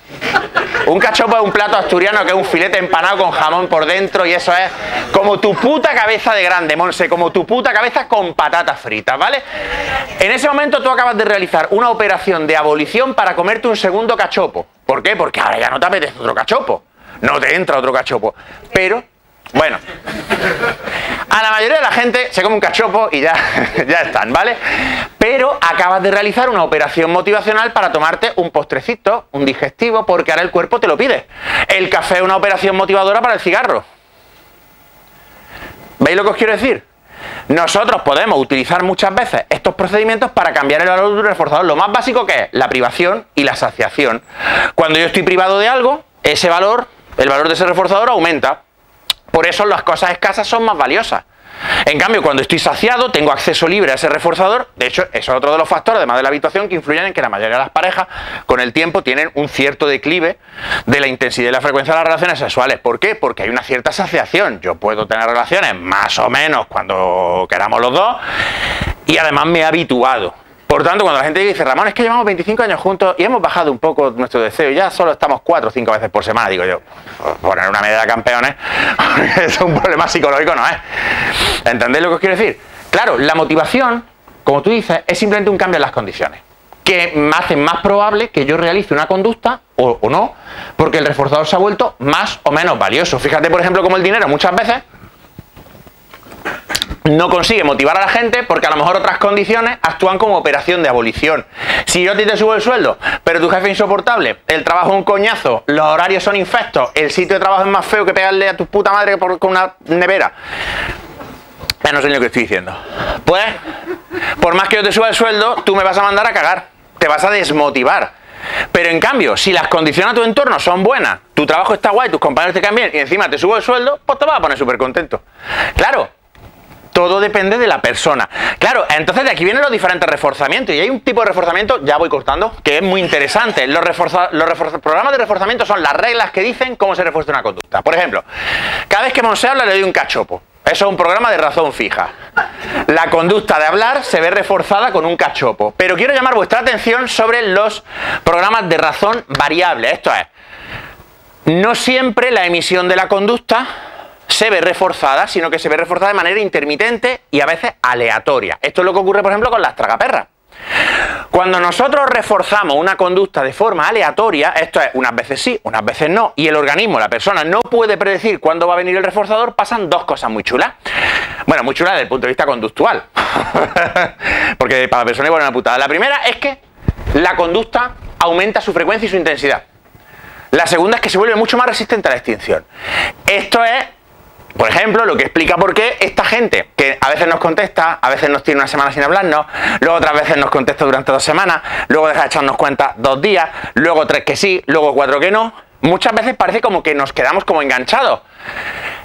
Un cachopo es un plato asturiano que es un filete empanado con jamón por dentro y eso es como tu puta cabeza de grande, Monse, como tu puta cabeza con patatas fritas, ¿vale? En ese momento tú acabas de realizar una operación de abolición para comerte un segundo cachopo. ¿Por qué? Porque ahora ya no te apetece otro cachopo. No te entra otro cachopo. Pero... bueno, a la mayoría de la gente se come un cachopo y ya están, ¿vale? Pero acabas de realizar una operación motivacional para tomarte un postrecito, un digestivo, porque ahora el cuerpo te lo pide. El café es una operación motivadora para el cigarro. ¿Veis lo que os quiero decir? Nosotros podemos utilizar muchas veces estos procedimientos para cambiar el valor de un reforzador. Lo más básico que es la privación y la saciación. Cuando yo estoy privado de algo, ese valor, el valor de ese reforzador aumenta. Por eso las cosas escasas son más valiosas. En cambio, cuando estoy saciado, tengo acceso libre a ese reforzador. De hecho, eso es otro de los factores, además de la habituación, que influyen en que la mayoría de las parejas, con el tiempo, tienen un cierto declive de la intensidad y la frecuencia de las relaciones sexuales. ¿Por qué? Porque hay una cierta saciación. Yo puedo tener relaciones más o menos cuando queramos los dos y además me he habituado. Por tanto, cuando la gente dice, Ramón, es que llevamos 25 años juntos y hemos bajado un poco nuestro deseo, ya solo estamos 4 o 5 veces por semana, digo yo, poner una medalla de campeones, es un problema psicológico, no es. ¿Entendéis lo que os quiero decir? Claro, la motivación, como tú dices, es simplemente un cambio en las condiciones, que me hacen más probable que yo realice una conducta o no, porque el reforzador se ha vuelto más o menos valioso. Fíjate, por ejemplo, como el dinero muchas veces no consigue motivar a la gente porque a lo mejor otras condiciones actúan como operación de abolición. Si yo a ti te subo el sueldo, pero tu jefe es insoportable, el trabajo es un coñazo, los horarios son infectos, el sitio de trabajo es más feo que pegarle a tu puta madre con una nevera. No sé ni lo que estoy diciendo. Pues, por más que yo te suba el sueldo, tú me vas a mandar a cagar, te vas a desmotivar. Pero en cambio, si las condiciones a tu entorno son buenas, tu trabajo está guay, tus compañeros te caen bien y encima te subo el sueldo, pues te vas a poner súper contento. Claro, todo depende de la persona. Claro, entonces de aquí vienen los diferentes reforzamientos y hay un tipo de reforzamiento, ya voy cortando, que es muy interesante. Los programas de reforzamiento son las reglas que dicen cómo se refuerza una conducta. Por ejemplo, cada vez que Monse habla le doy un cachopo. Eso es un programa de razón fija. La conducta de hablar se ve reforzada con un cachopo. Pero quiero llamar vuestra atención sobre los programas de razón variable. Esto es, no siempre la emisión de la conducta se ve reforzada, sino que se ve reforzada de manera intermitente y a veces aleatoria. Esto es lo que ocurre, por ejemplo, con las tragaperras. Cuando nosotros reforzamos una conducta de forma aleatoria, esto es, unas veces sí, unas veces no, y el organismo, la persona, no puede predecir cuándo va a venir el reforzador, pasan dos cosas muy chulas. Bueno, muy chulas desde el punto de vista conductual. Porque para la persona igual una putada. La primera es que la conducta aumenta su frecuencia y su intensidad. La segunda es que se vuelve mucho más resistente a la extinción. Esto es, por ejemplo, lo que explica por qué esta gente, que a veces nos contesta, a veces nos tiene una semana sin hablarnos, luego otras veces nos contesta durante 2 semanas, luego deja de echarnos cuenta 2 días, luego 3 que sí, luego 4 que no, muchas veces parece como que nos quedamos como enganchados.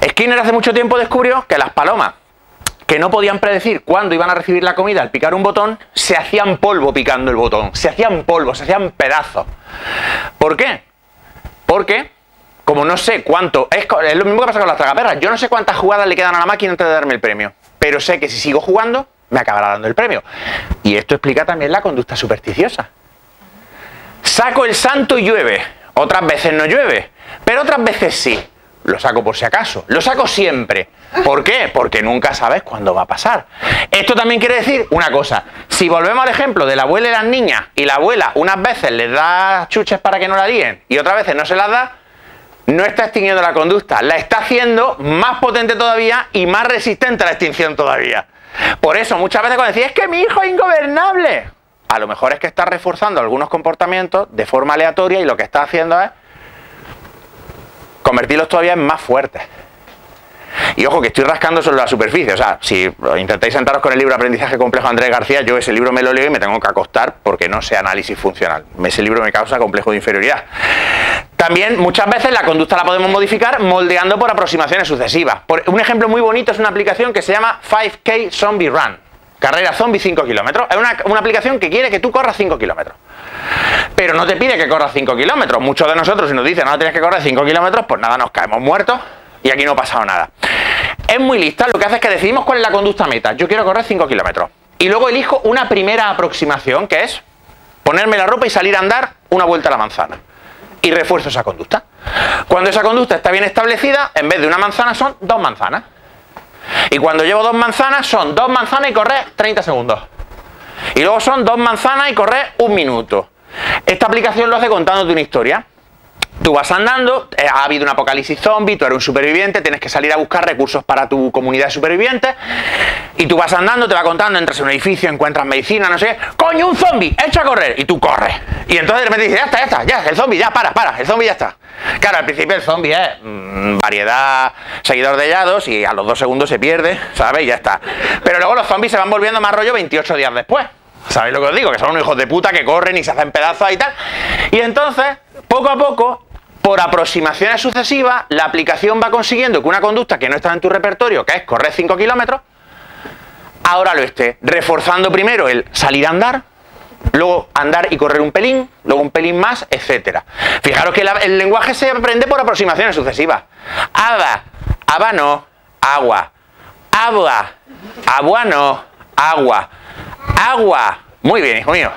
Skinner hace mucho tiempo descubrió que las palomas que no podían predecir cuándo iban a recibir la comida al picar un botón, se hacían polvo picando el botón, se hacían polvo, se hacían pedazos. ¿Por qué? Porque, como no sé cuánto, es lo mismo que pasa con las tragaperras, yo no sé cuántas jugadas le quedan a la máquina antes de darme el premio, pero sé que si sigo jugando, me acabará dando el premio. Y esto explica también la conducta supersticiosa. Saco el santo y llueve, otras veces no llueve, pero otras veces sí. Lo saco por si acaso, lo saco siempre. ¿Por qué? Porque nunca sabes cuándo va a pasar. Esto también quiere decir una cosa. Si volvemos al ejemplo de la abuela y las niñas, y la abuela unas veces les da chuches para que no la líen y otras veces no se las da, no está extinguiendo la conducta, la está haciendo más potente todavía y más resistente a la extinción todavía. Por eso muchas veces cuando decís, es que mi hijo es ingobernable, a lo mejor es que está reforzando algunos comportamientos de forma aleatoria y lo que está haciendo es convertirlos todavía en más fuertes. Y ojo que estoy rascando sobre la superficie, o sea, si intentáis sentaros con el libro Aprendizaje Complejo de Andrés García, yo ese libro me lo leo y me tengo que acostar porque no sé análisis funcional. Ese libro me causa complejo de inferioridad. También muchas veces la conducta la podemos modificar moldeando por aproximaciones sucesivas. Un ejemplo muy bonito es una aplicación que se llama 5K Zombie Run, carrera zombie 5 kilómetros. Es una aplicación que quiere que tú corras 5 kilómetros. Pero no te pide que corras 5 kilómetros. Muchos de nosotros, si nos dicen no tienes que correr 5 kilómetros, pues nada, nos caemos muertos y aquí no ha pasado nada. Es muy lista, lo que hace es que decidimos cuál es la conducta meta. Yo quiero correr 5 kilómetros. Y luego elijo una primera aproximación, que es ponerme la ropa y salir a andar una vuelta a la manzana. Y refuerzo esa conducta. Cuando esa conducta está bien establecida, en vez de una manzana son 2 manzanas. Y cuando llevo 2 manzanas, son 2 manzanas y correr 30 segundos. Y luego son 2 manzanas y correr 1 minuto. Esta aplicación lo hace contándote una historia. Tú vas andando, ha habido un apocalipsis zombie, tú eres un superviviente, tienes que salir a buscar recursos para tu comunidad de supervivientes. Y tú vas andando, te va contando, entras en un edificio, encuentras medicina, no sé qué. ¡Coño, un zombie! ¡Echa a correr! Y tú corres. Y entonces de repente dices, ya está, ya, el zombie, ya, para, el zombie ya está. Claro, al principio el zombie es variedad, seguidor de hallados y a los 2 segundos se pierde, ¿sabes? Y ya está. Pero luego los zombies se van volviendo más rollo 28 días después. ¿Sabéis lo que os digo? Que son unos hijos de puta que corren y se hacen pedazos y tal. Y entonces, poco a poco, por aproximaciones sucesivas, la aplicación va consiguiendo que una conducta que no está en tu repertorio, que es correr 5 kilómetros, ahora lo esté. Reforzando primero el salir a andar, luego andar y correr un pelín, luego un pelín más, etcétera. Fijaros que el lenguaje se aprende por aproximaciones sucesivas. Aba, aba no, agua. Agua, agua no, agua. Agua. Muy bien, hijo mío.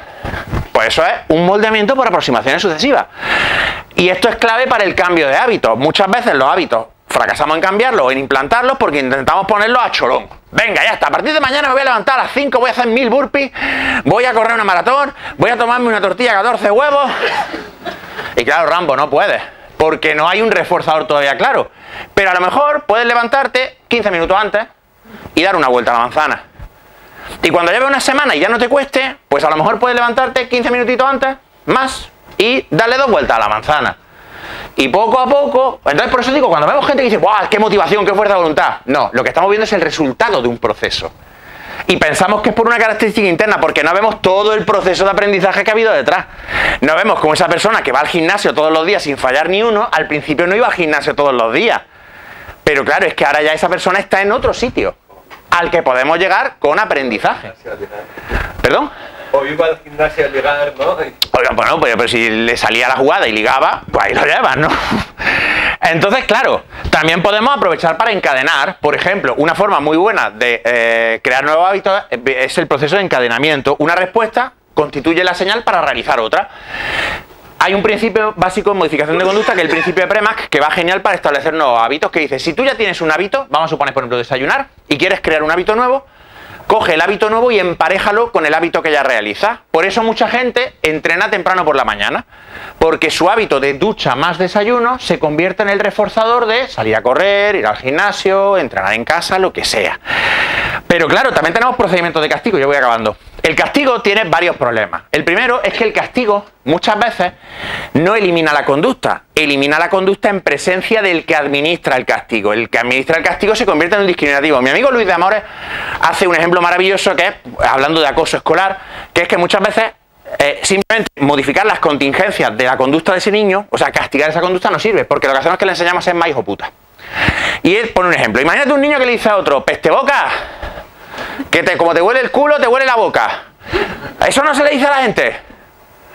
Pues eso es un moldeamiento por aproximaciones sucesivas. Y esto es clave para el cambio de hábitos. Muchas veces los hábitos fracasamos en cambiarlos o en implantarlos porque intentamos ponerlos a cholón. Venga, ya está. A partir de mañana me voy a levantar a las 5, voy a hacer 1000 burpees, voy a correr una maratón, voy a tomarme una tortilla de 14 huevos. Y claro, Rambo, no puedes, porque no hay un reforzador todavía claro. Pero a lo mejor puedes levantarte 15 minutos antes y dar una vuelta a la manzana. Y cuando lleve una semana y ya no te cueste, pues a lo mejor puedes levantarte 15 minutitos antes, más, y darle 2 vueltas a la manzana. Y poco a poco, entonces por eso digo, cuando vemos gente que dice, ¡buah, qué motivación, qué fuerza de voluntad! No, lo que estamos viendo es el resultado de un proceso. Y pensamos que es por una característica interna, porque no vemos todo el proceso de aprendizaje que ha habido detrás. No vemos como esa persona que va al gimnasio todos los días sin fallar ni uno, al principio no iba al gimnasio todos los días. Pero claro, es que ahora ya esa persona está en otro sitio, al que podemos llegar con aprendizaje. ¿Perdón? O iba al gimnasio a ligar, ¿no? Oiga, bueno, pero si le salía la jugada y ligaba, pues ahí lo llevas, ¿no? Entonces, claro, también podemos aprovechar para encadenar. Por ejemplo, una forma muy buena de crear nuevos hábitos es el proceso de encadenamiento. Una respuesta constituye la señal para realizar otra. Hay un principio básico en modificación de conducta, que es el principio de Premack, que va genial para establecer nuevos hábitos, que dice, si tú ya tienes un hábito, vamos a suponer, por ejemplo, desayunar, y quieres crear un hábito nuevo, coge el hábito nuevo y emparéjalo con el hábito que ya realiza. Por eso mucha gente entrena temprano por la mañana, porque su hábito de ducha más desayuno se convierte en el reforzador de salir a correr, ir al gimnasio, entrenar en casa, lo que sea. Pero claro, también tenemos procedimientos de castigo, yo voy acabando. El castigo tiene varios problemas. El primero es que el castigo muchas veces no elimina la conducta, elimina la conducta en presencia del que administra el castigo. El que administra el castigo se convierte en un discriminativo. Mi amigo Luis de Amores hace un ejemplo maravilloso que es, hablando de acoso escolar, que es que muchas veces simplemente modificar las contingencias de la conducta de ese niño, o sea, castigar esa conducta no sirve, porque lo que hacemos es que le enseñamos a ser más hijo puta. Y él pone un ejemplo. Imagínate un niño que le dice a otro, peste boca, Que como te huele el culo, te huele la boca. Eso no se le dice a la gente.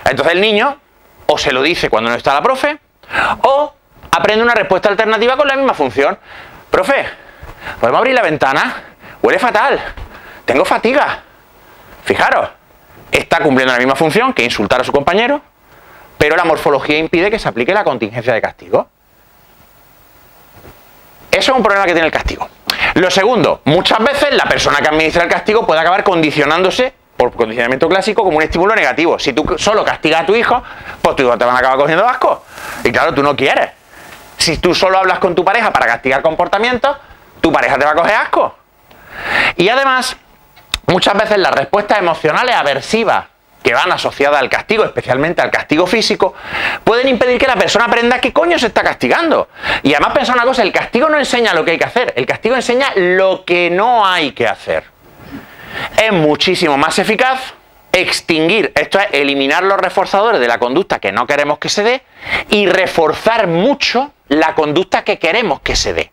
Entonces el niño o se lo dice cuando no está la profe, o aprende una respuesta alternativa con la misma función. Profe, ¿podemos abrir la ventana? Huele fatal. Tengo fatiga. Fijaros, está cumpliendo la misma función que insultar a su compañero, pero la morfología impide que se aplique la contingencia de castigo. Eso es un problema que tiene el castigo. Lo segundo, muchas veces la persona que administra el castigo puede acabar condicionándose por condicionamiento clásico como un estímulo negativo. Si tú solo castigas a tu hijo, pues tus hijos te van a acabar cogiendo asco. Y claro, tú no quieres. Si tú solo hablas con tu pareja para castigar comportamientos, tu pareja te va a coger asco. Y además, muchas veces las respuestas emocionales aversivas que van asociadas al castigo, especialmente al castigo físico, pueden impedir que la persona aprenda qué coño se está castigando. Y además pensar una cosa, el castigo no enseña lo que hay que hacer, el castigo enseña lo que no hay que hacer. Es muchísimo más eficaz extinguir, esto es eliminar los reforzadores de la conducta que no queremos que se dé y reforzar mucho la conducta que queremos que se dé.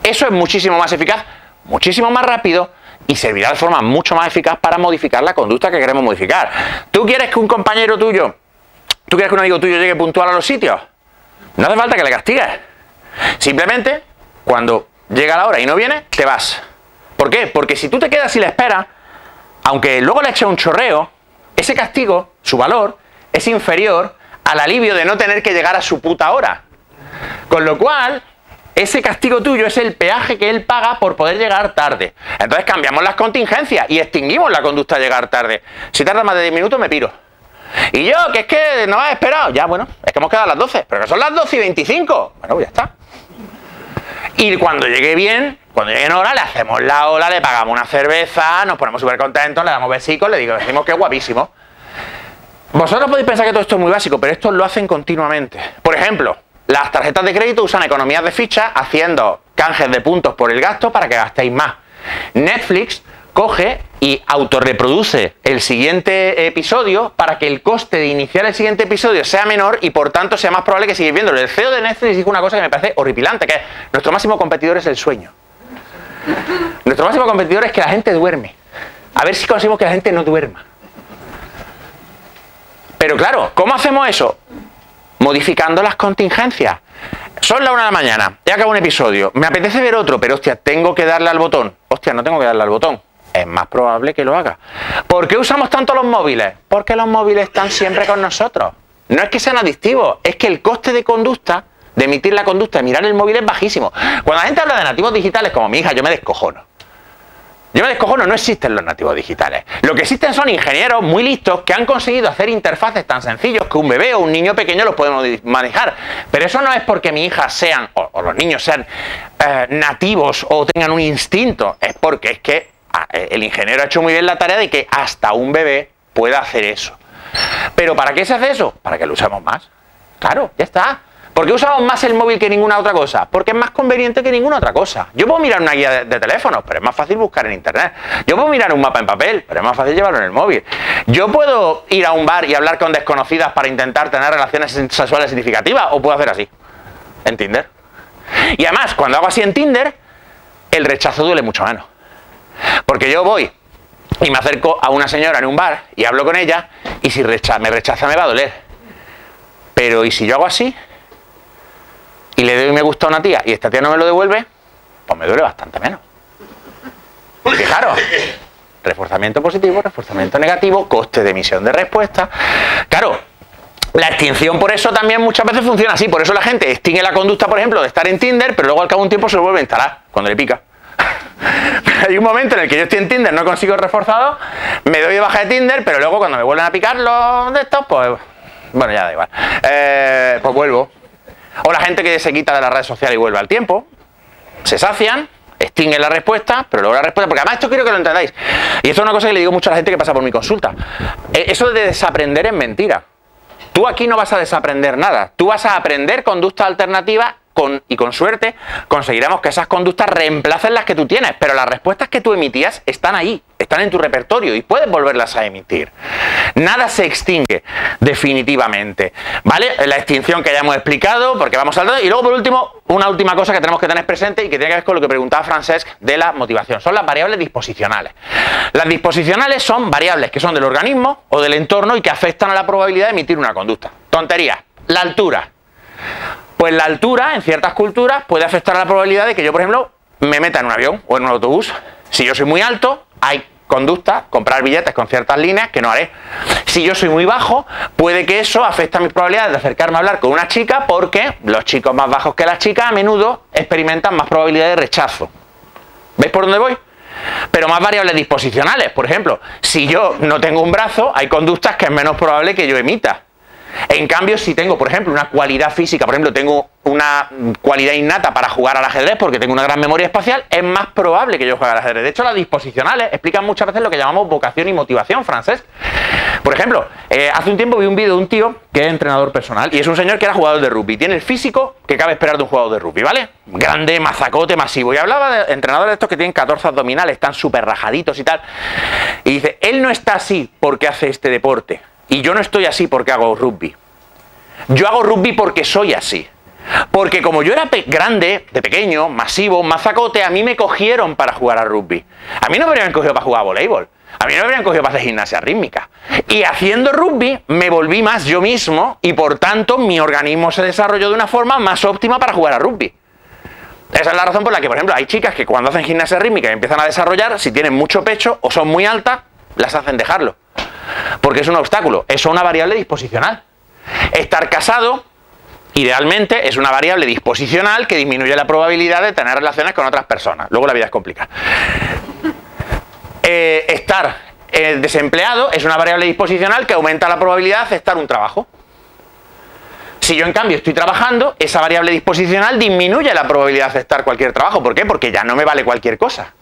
Eso es muchísimo más eficaz, muchísimo más rápido y servirá de forma mucho más eficaz para modificar la conducta que queremos modificar. ¿Tú quieres que un compañero tuyo, tú quieres que un amigo tuyo llegue puntual a los sitios? No hace falta que le castigues. Simplemente, cuando llega la hora y no viene, te vas. ¿Por qué? Porque si tú te quedas y le esperas, aunque luego le eches un chorreo, ese castigo, su valor, es inferior al alivio de no tener que llegar a su puta hora. Con lo cual, ese castigo tuyo es el peaje que él paga por poder llegar tarde. Entonces cambiamos las contingencias y extinguimos la conducta de llegar tarde. Si tarda más de 10 minutos, me piro. Y yo, que es que no has esperado. Ya, bueno, es que hemos quedado a las 12, pero que son las 12:25. Bueno, pues ya está. Y cuando llegue bien, cuando llegue en hora, le hacemos la ola, le pagamos una cerveza, nos ponemos súper contentos, le damos besicos, le decimos que es guapísimo. Vosotros podéis pensar que todo esto es muy básico, pero esto lo hacen continuamente. Por ejemplo, las tarjetas de crédito usan economías de fichas haciendo canjes de puntos por el gasto para que gastéis más. Netflix coge y autorreproduce el siguiente episodio para que el coste de iniciar el siguiente episodio sea menor y por tanto sea más probable que sigáis viéndolo. El CEO de Netflix dijo una cosa que me parece horripilante, que es nuestro máximo competidor es el sueño. Nuestro máximo competidor es que la gente duerme. A ver si conseguimos que la gente no duerma. Pero claro, ¿cómo hacemos eso? Modificando las contingencias. Son las 1 de la mañana, he acabado un episodio, me apetece ver otro, pero hostia, tengo que darle al botón. Hostia, no tengo que darle al botón. Es más probable que lo haga. ¿Por qué usamos tanto los móviles? Porque los móviles están siempre con nosotros. No es que sean adictivos, es que el coste de conducta, de emitir la conducta, de mirar el móvil es bajísimo. Cuando la gente habla de nativos digitales, como mi hija, yo me descojono. No existen los nativos digitales. Lo que existen son ingenieros muy listos que han conseguido hacer interfaces tan sencillos que un bebé o un niño pequeño los puede manejar. Pero eso no es porque mi hija sean, o los niños sean nativos o tengan un instinto. Es porque es que el ingeniero ha hecho muy bien la tarea de que hasta un bebé pueda hacer eso. ¿Pero para qué se hace eso? Para que lo usemos más. Claro, ya está. ¿Por qué usamos más el móvil que ninguna otra cosa? Porque es más conveniente que ninguna otra cosa. Yo puedo mirar una guía de teléfonos, pero es más fácil buscar en internet. Yo puedo mirar un mapa en papel, pero es más fácil llevarlo en el móvil. Yo puedo ir a un bar y hablar con desconocidas para intentar tener relaciones sexuales significativas, o puedo hacer así, en Tinder. Y además, cuando hago así en Tinder, el rechazo duele mucho menos. Porque yo voy y me acerco a una señora en un bar y hablo con ella, y si me rechaza me va a doler. Pero ¿y si yo hago así? Y le doy me gusta a una tía y esta tía no me lo devuelve, pues me duele bastante menos. Fijaros, reforzamiento positivo, reforzamiento negativo, coste de emisión de respuesta. Claro, la extinción por eso también muchas veces funciona así. Por eso la gente extingue la conducta, por ejemplo, de estar en Tinder, pero luego al cabo de un tiempo se lo vuelve a instalar, cuando le pica. Hay un momento en el que yo estoy en Tinder, no consigo el reforzado, me doy de baja de Tinder, pero luego cuando me vuelven a picar los de estos, pues bueno, ya da igual. Pues vuelvo. O la gente que se quita de las redes sociales y vuelve al tiempo, se sacian, extinguen la respuesta, pero luego la respuesta, porque además esto quiero que lo entendáis. Y esto es una cosa que le digo mucho a la gente que pasa por mi consulta. Eso de desaprender es mentira. Tú aquí no vas a desaprender nada. Tú vas a aprender conductas alternativas y con suerte conseguiremos que esas conductas reemplacen las que tú tienes. Pero las respuestas que tú emitías están ahí están en tu repertorio y puedes volverlas a emitir. Nada se extingue definitivamente, ¿vale? La extinción que ya hemos explicado, porque vamos saltando. Y luego, por último, una última cosa que tenemos que tener presente y que tiene que ver con lo que preguntaba Francesc de la motivación. Son las variables disposicionales. Las disposicionales son variables que son del organismo o del entorno y que afectan a la probabilidad de emitir una conducta. Tontería. La altura. Pues la altura, en ciertas culturas, puede afectar a la probabilidad de que yo, por ejemplo, me meta en un avión o en un autobús. Si yo soy muy alto, hay conductas, comprar billetes con ciertas líneas que no haré. Si yo soy muy bajo, puede que eso afecte a mis probabilidades de acercarme a hablar con una chica, porque los chicos más bajos que las chicas a menudo experimentan más probabilidad de rechazo. ¿Veis por dónde voy? Pero más variables disposicionales. Por ejemplo, si yo no tengo un brazo, hay conductas que es menos probable que yo emita. En cambio, si tengo, por ejemplo, una cualidad física, por ejemplo, tengo una cualidad innata para jugar al ajedrez porque tengo una gran memoria espacial, es más probable que yo juegue al ajedrez. De hecho, las disposicionales explican muchas veces lo que llamamos vocación y motivación, Francesc. Por ejemplo, hace un tiempo vi un vídeo de un tío que es entrenador personal y es un señor que era jugador de rugby. Tiene el físico que cabe esperar de un jugador de rugby, ¿vale? Grande, mazacote, masivo. Y hablaba de entrenadores de estos que tienen 14 abdominales, están súper rajaditos y tal. Y dice, él no está así porque hace este deporte. Y yo no estoy así porque hago rugby. Yo hago rugby porque soy así. Porque como yo era grande, de pequeño, masivo, mazacote, a mí me cogieron para jugar al rugby. A mí no me habrían cogido para jugar a voleibol. A mí no me habrían cogido para hacer gimnasia rítmica. Y haciendo rugby me volví más yo mismo y por tanto mi organismo se desarrolló de una forma más óptima para jugar a rugby. Esa es la razón por la que, por ejemplo, hay chicas que cuando hacen gimnasia rítmica y empiezan a desarrollar, si tienen mucho pecho o son muy altas, las hacen dejarlo. Porque es un obstáculo, eso es una variable disposicional. Estar casado, idealmente, es una variable disposicional que disminuye la probabilidad de tener relaciones con otras personas. Luego la vida es complicada. Estar desempleado es una variable disposicional que aumenta la probabilidad de aceptar un trabajo. Si yo, en cambio, estoy trabajando, esa variable disposicional disminuye la probabilidad de aceptar cualquier trabajo. ¿Por qué? Porque ya no me vale cualquier cosa.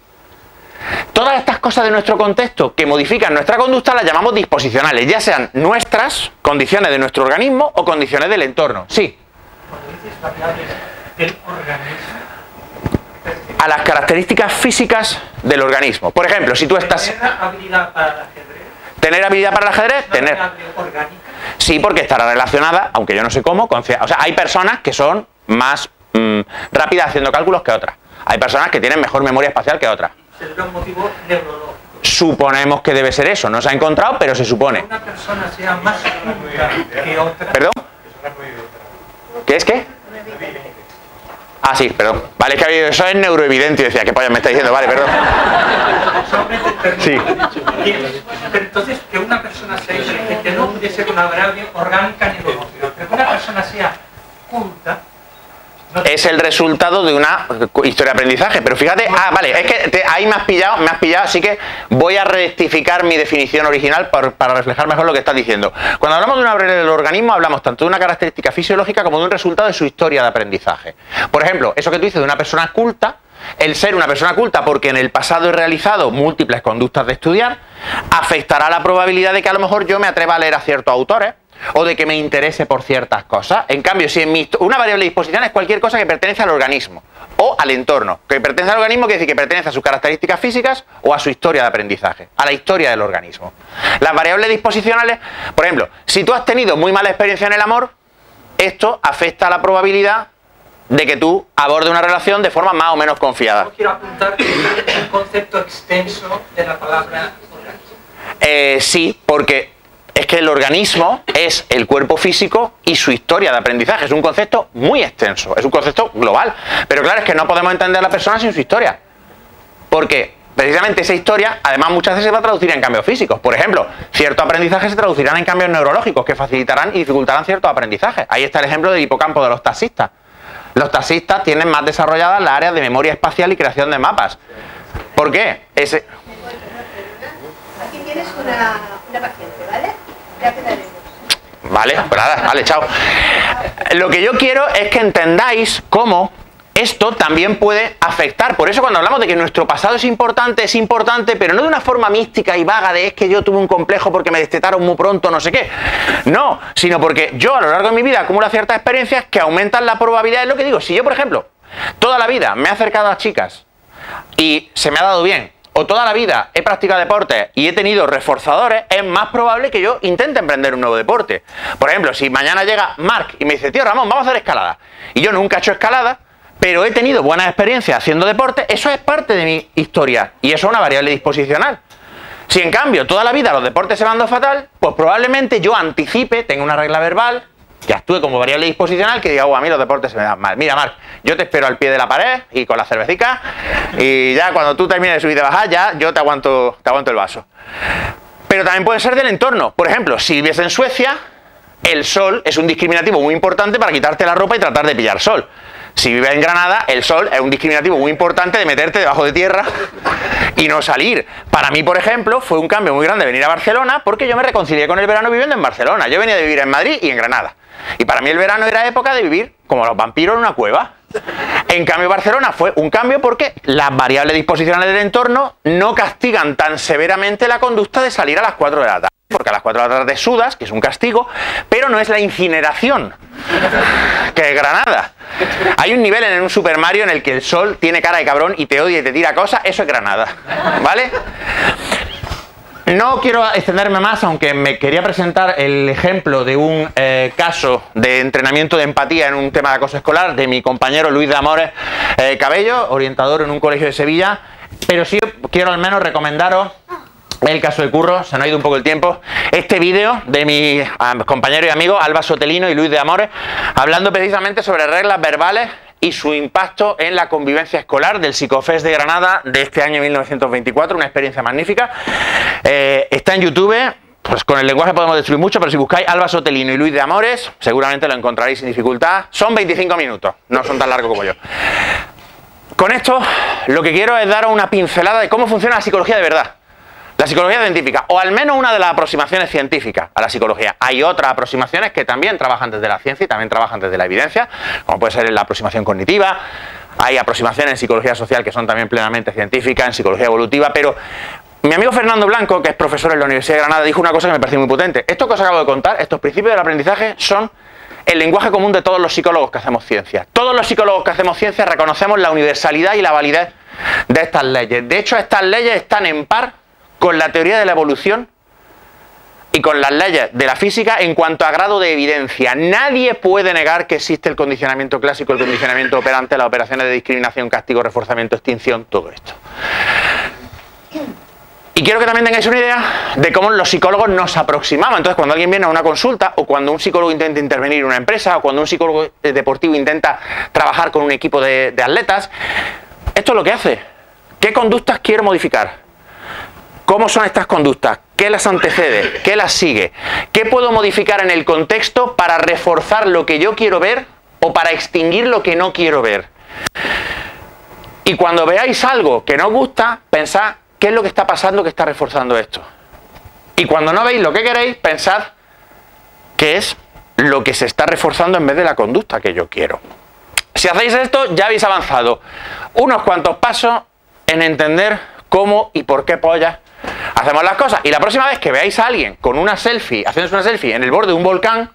Todas estas cosas de nuestro contexto que modifican nuestra conducta las llamamos disposicionales, ya sean nuestras, condiciones de nuestro organismo o condiciones del entorno. Sí. Cuando dices variables del organismo, A las características físicas del organismo. Por ejemplo, si tú estás... ¿tener habilidad para el ajedrez? ¿Tener habilidad para el ajedrez? ¿Una Tener. variable orgánica? Sí, porque estará relacionada, aunque yo no sé cómo, con... O sea, hay personas que son más rápidas haciendo cálculos que otras. Hay personas que tienen mejor memoria espacial que otras. Será un motivo neurológico. Suponemos que debe ser eso. No se ha encontrado, pero se supone. Que una persona sea más culta que otra. ¿Perdón? ¿Qué es qué? Ah, sí, perdón. Vale, es que eso es neuroevidente. Y decía, ¿qué polla me está diciendo? Vale, perdón. Sí. Pero entonces, que una persona sea inteligente no puede ser una variable orgánica neurológica. Pero que una persona sea culta es el resultado de una historia de aprendizaje. Pero fíjate, vale, es que ahí me has pillado, así que voy a rectificar mi definición original para reflejar mejor lo que estás diciendo. Cuando hablamos de una variable del organismo, hablamos tanto de una característica fisiológica como de un resultado de su historia de aprendizaje. Por ejemplo, eso que tú dices de una persona culta, el ser una persona culta porque en el pasado he realizado múltiples conductas de estudiar, afectará la probabilidad de que a lo mejor yo me atreva a leer a ciertos autores, o de que me interese por ciertas cosas. En cambio, si una variable de disposición es cualquier cosa que pertenece al organismo o al entorno. Que pertenece al organismo quiere decir que pertenece a sus características físicas o a su historia de aprendizaje, a la historia del organismo. Las variables disposicionales, por ejemplo, si tú has tenido muy mala experiencia en el amor, esto afecta a la probabilidad de que tú abordes una relación de forma más o menos confiada. No quiero apuntar que es un concepto extenso de la palabra organismo. Sí, porque es que el organismo es el cuerpo físico y su historia de aprendizaje. Es un concepto muy extenso, es un concepto global. Pero claro, es que no podemos entender a la persona sin su historia. Porque precisamente esa historia, además, muchas veces se va a traducir en cambios físicos. Por ejemplo, ciertos aprendizajes se traducirán en cambios neurológicos que facilitarán y dificultarán ciertos aprendizajes. Ahí está el ejemplo del hipocampo de los taxistas. Los taxistas tienen más desarrolladas las áreas de memoria espacial y creación de mapas. ¿Por qué? Aquí tienes una paciente, ¿vale? Ya quedaremos. Vale, pues nada, vale, chao. Lo que yo quiero es que entendáis cómo esto también puede afectar. Por eso cuando hablamos de que nuestro pasado es importante, pero no de una forma mística y vaga de es que yo tuve un complejo porque me destetaron muy pronto, no sé qué. No, sino porque yo a lo largo de mi vida acumulo ciertas experiencias que aumentan la probabilidad. Es lo que digo, si yo, por ejemplo, toda la vida me he acercado a chicas y se me ha dado bien, o toda la vida he practicado deportes y he tenido reforzadores, es más probable que yo intente emprender un nuevo deporte. Por ejemplo, si mañana llega Marc y me dice, tío Ramón, vamos a hacer escalada, y yo nunca he hecho escalada, pero he tenido buenas experiencias haciendo deporte, eso es parte de mi historia, y eso es una variable disposicional. Si en cambio toda la vida los deportes se me han dado fatal, pues probablemente yo anticipe, tenga una regla verbal, que actúe como variable disposicional, que diga, a mí los deportes se me dan mal. Mira, Marc, yo te espero al pie de la pared y con la cervecica, y ya cuando tú termines de subir y de bajar, ya yo te aguanto el vaso. Pero también puede ser del entorno. Por ejemplo, si vives en Suecia, el sol es un discriminativo muy importante para quitarte la ropa y tratar de pillar sol. Si vives en Granada, el sol es un discriminativo muy importante de meterte debajo de tierra y no salir. Para mí, por ejemplo, fue un cambio muy grande venir a Barcelona porque yo me reconcilié con el verano viviendo en Barcelona. Yo venía de vivir en Madrid y en Granada. Y para mí el verano era época de vivir como los vampiros en una cueva. En cambio, Barcelona fue un cambio porque las variables disposicionales del entorno no castigan tan severamente la conducta de salir a las 4 de la tarde. Porque a las 4 de la tarde sudas, que es un castigo, pero no es la incineración, que es Granada. Hay un nivel en un Super Mario en el que el sol tiene cara de cabrón y te odia y te tira cosas, eso es Granada, ¿vale? No quiero extenderme más, aunque me quería presentar el ejemplo de un caso de entrenamiento de empatía en un tema de acoso escolar de mi compañero Luis de Amores Cabello, orientador en un colegio de Sevilla, pero sí quiero al menos recomendaros el caso de Curro, se nos ha ido un poco el tiempo, este vídeo de mi compañero y amigo Alba Sotelino y Luis de Amores, hablando precisamente sobre reglas verbales y su impacto en la convivencia escolar del Psicofest de Granada de este año 1924, una experiencia magnífica. Está en YouTube, pues con el lenguaje podemos destruir mucho, pero si buscáis Alba Sotelino y Luis de Amores, seguramente lo encontraréis sin dificultad. Son 25 minutos, no son tan largos como yo. Con esto, lo que quiero es daros una pincelada de cómo funciona la psicología de verdad. La psicología científica, o al menos una de las aproximaciones científicas a la psicología. Hay otras aproximaciones que también trabajan desde la ciencia y también trabajan desde la evidencia, como puede ser la aproximación cognitiva. Hay aproximaciones en psicología social que son también plenamente científicas, en psicología evolutiva, pero mi amigo Fernando Blanco, que es profesor en la Universidad de Granada, dijo una cosa que me pareció muy potente. Esto que os acabo de contar, estos principios del aprendizaje, son el lenguaje común de todos los psicólogos que hacemos ciencia. Todos los psicólogos que hacemos ciencia reconocemos la universalidad y la validez de estas leyes. De hecho, estas leyes están en par con la teoría de la evolución y con las leyes de la física en cuanto a grado de evidencia. Nadie puede negar que existe el condicionamiento clásico, el condicionamiento operante, las operaciones de discriminación, castigo, reforzamiento, extinción, todo esto. Y quiero que también tengáis una idea de cómo los psicólogos nos aproximamos. Entonces, cuando alguien viene a una consulta, o cuando un psicólogo intenta intervenir en una empresa, o cuando un psicólogo deportivo intenta trabajar con un equipo de atletas, esto es lo que hace. ¿Qué conductas quiero modificar? ¿Cómo son estas conductas? ¿Qué las antecede? ¿Qué las sigue? ¿Qué puedo modificar en el contexto para reforzar lo que yo quiero ver o para extinguir lo que no quiero ver? Y cuando veáis algo que no os gusta, pensad qué es lo que está pasando que está reforzando esto. Y cuando no veis lo que queréis, pensad qué es lo que se está reforzando en vez de la conducta que yo quiero. Si hacéis esto, ya habéis avanzado unos cuantos pasos en entender cómo y por qué pollas hacemos las cosas. Y la próxima vez que veáis a alguien con una selfie, haciéndose una selfie en el borde de un volcán,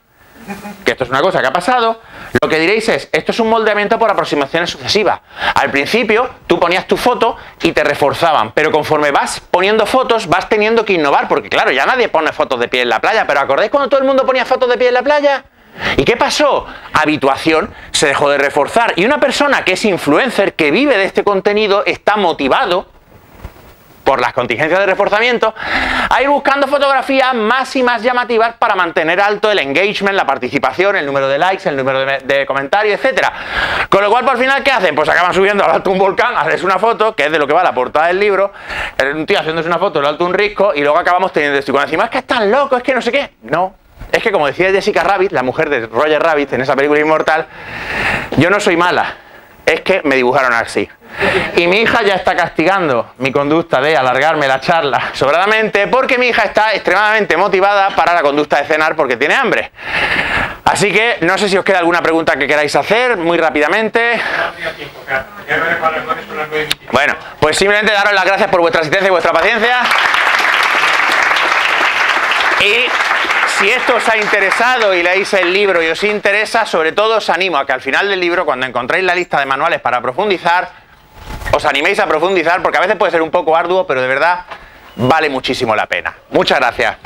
que esto es una cosa que ha pasado, lo que diréis es, esto es un moldeamiento por aproximaciones sucesivas. Al principio, tú ponías tu foto y te reforzaban, pero conforme vas poniendo fotos, vas teniendo que innovar, porque claro, ya nadie pone fotos de pie en la playa, pero ¿acordáis cuando todo el mundo ponía fotos de pie en la playa? ¿Y qué pasó? Habituación, se dejó de reforzar. Y una persona que es influencer, que vive de este contenido, está motivado por las contingencias de reforzamiento, a ir buscando fotografías más y más llamativas para mantener alto el engagement, la participación, el número de likes, el número de comentarios, etcétera. Con lo cual, por final, ¿qué hacen? Pues acaban subiendo al alto un volcán, haces una foto, que es de lo que va la portada del libro, un tío haciéndose una foto del alto un risco, y luego acabamos teniendo esto. Y cuando decimos, es que es tan loco, es que no sé qué. No, es que como decía Jessica Rabbit, la mujer de Roger Rabbit en esa película Inmortal, yo no soy mala, es que me dibujaron así. Y mi hija ya está castigando mi conducta de alargarme la charla sobradamente porque mi hija está extremadamente motivada para la conducta de cenar porque tiene hambre. Así que no sé si os queda alguna pregunta que queráis hacer muy rápidamente. Bueno, pues simplemente daros las gracias por vuestra asistencia y vuestra paciencia. Y si esto os ha interesado y leéis el libro y os interesa, sobre todo os animo a que al final del libro, cuando encontréis la lista de manuales para profundizar, os animéis a profundizar, porque a veces puede ser un poco arduo, pero de verdad vale muchísimo la pena. Muchas gracias.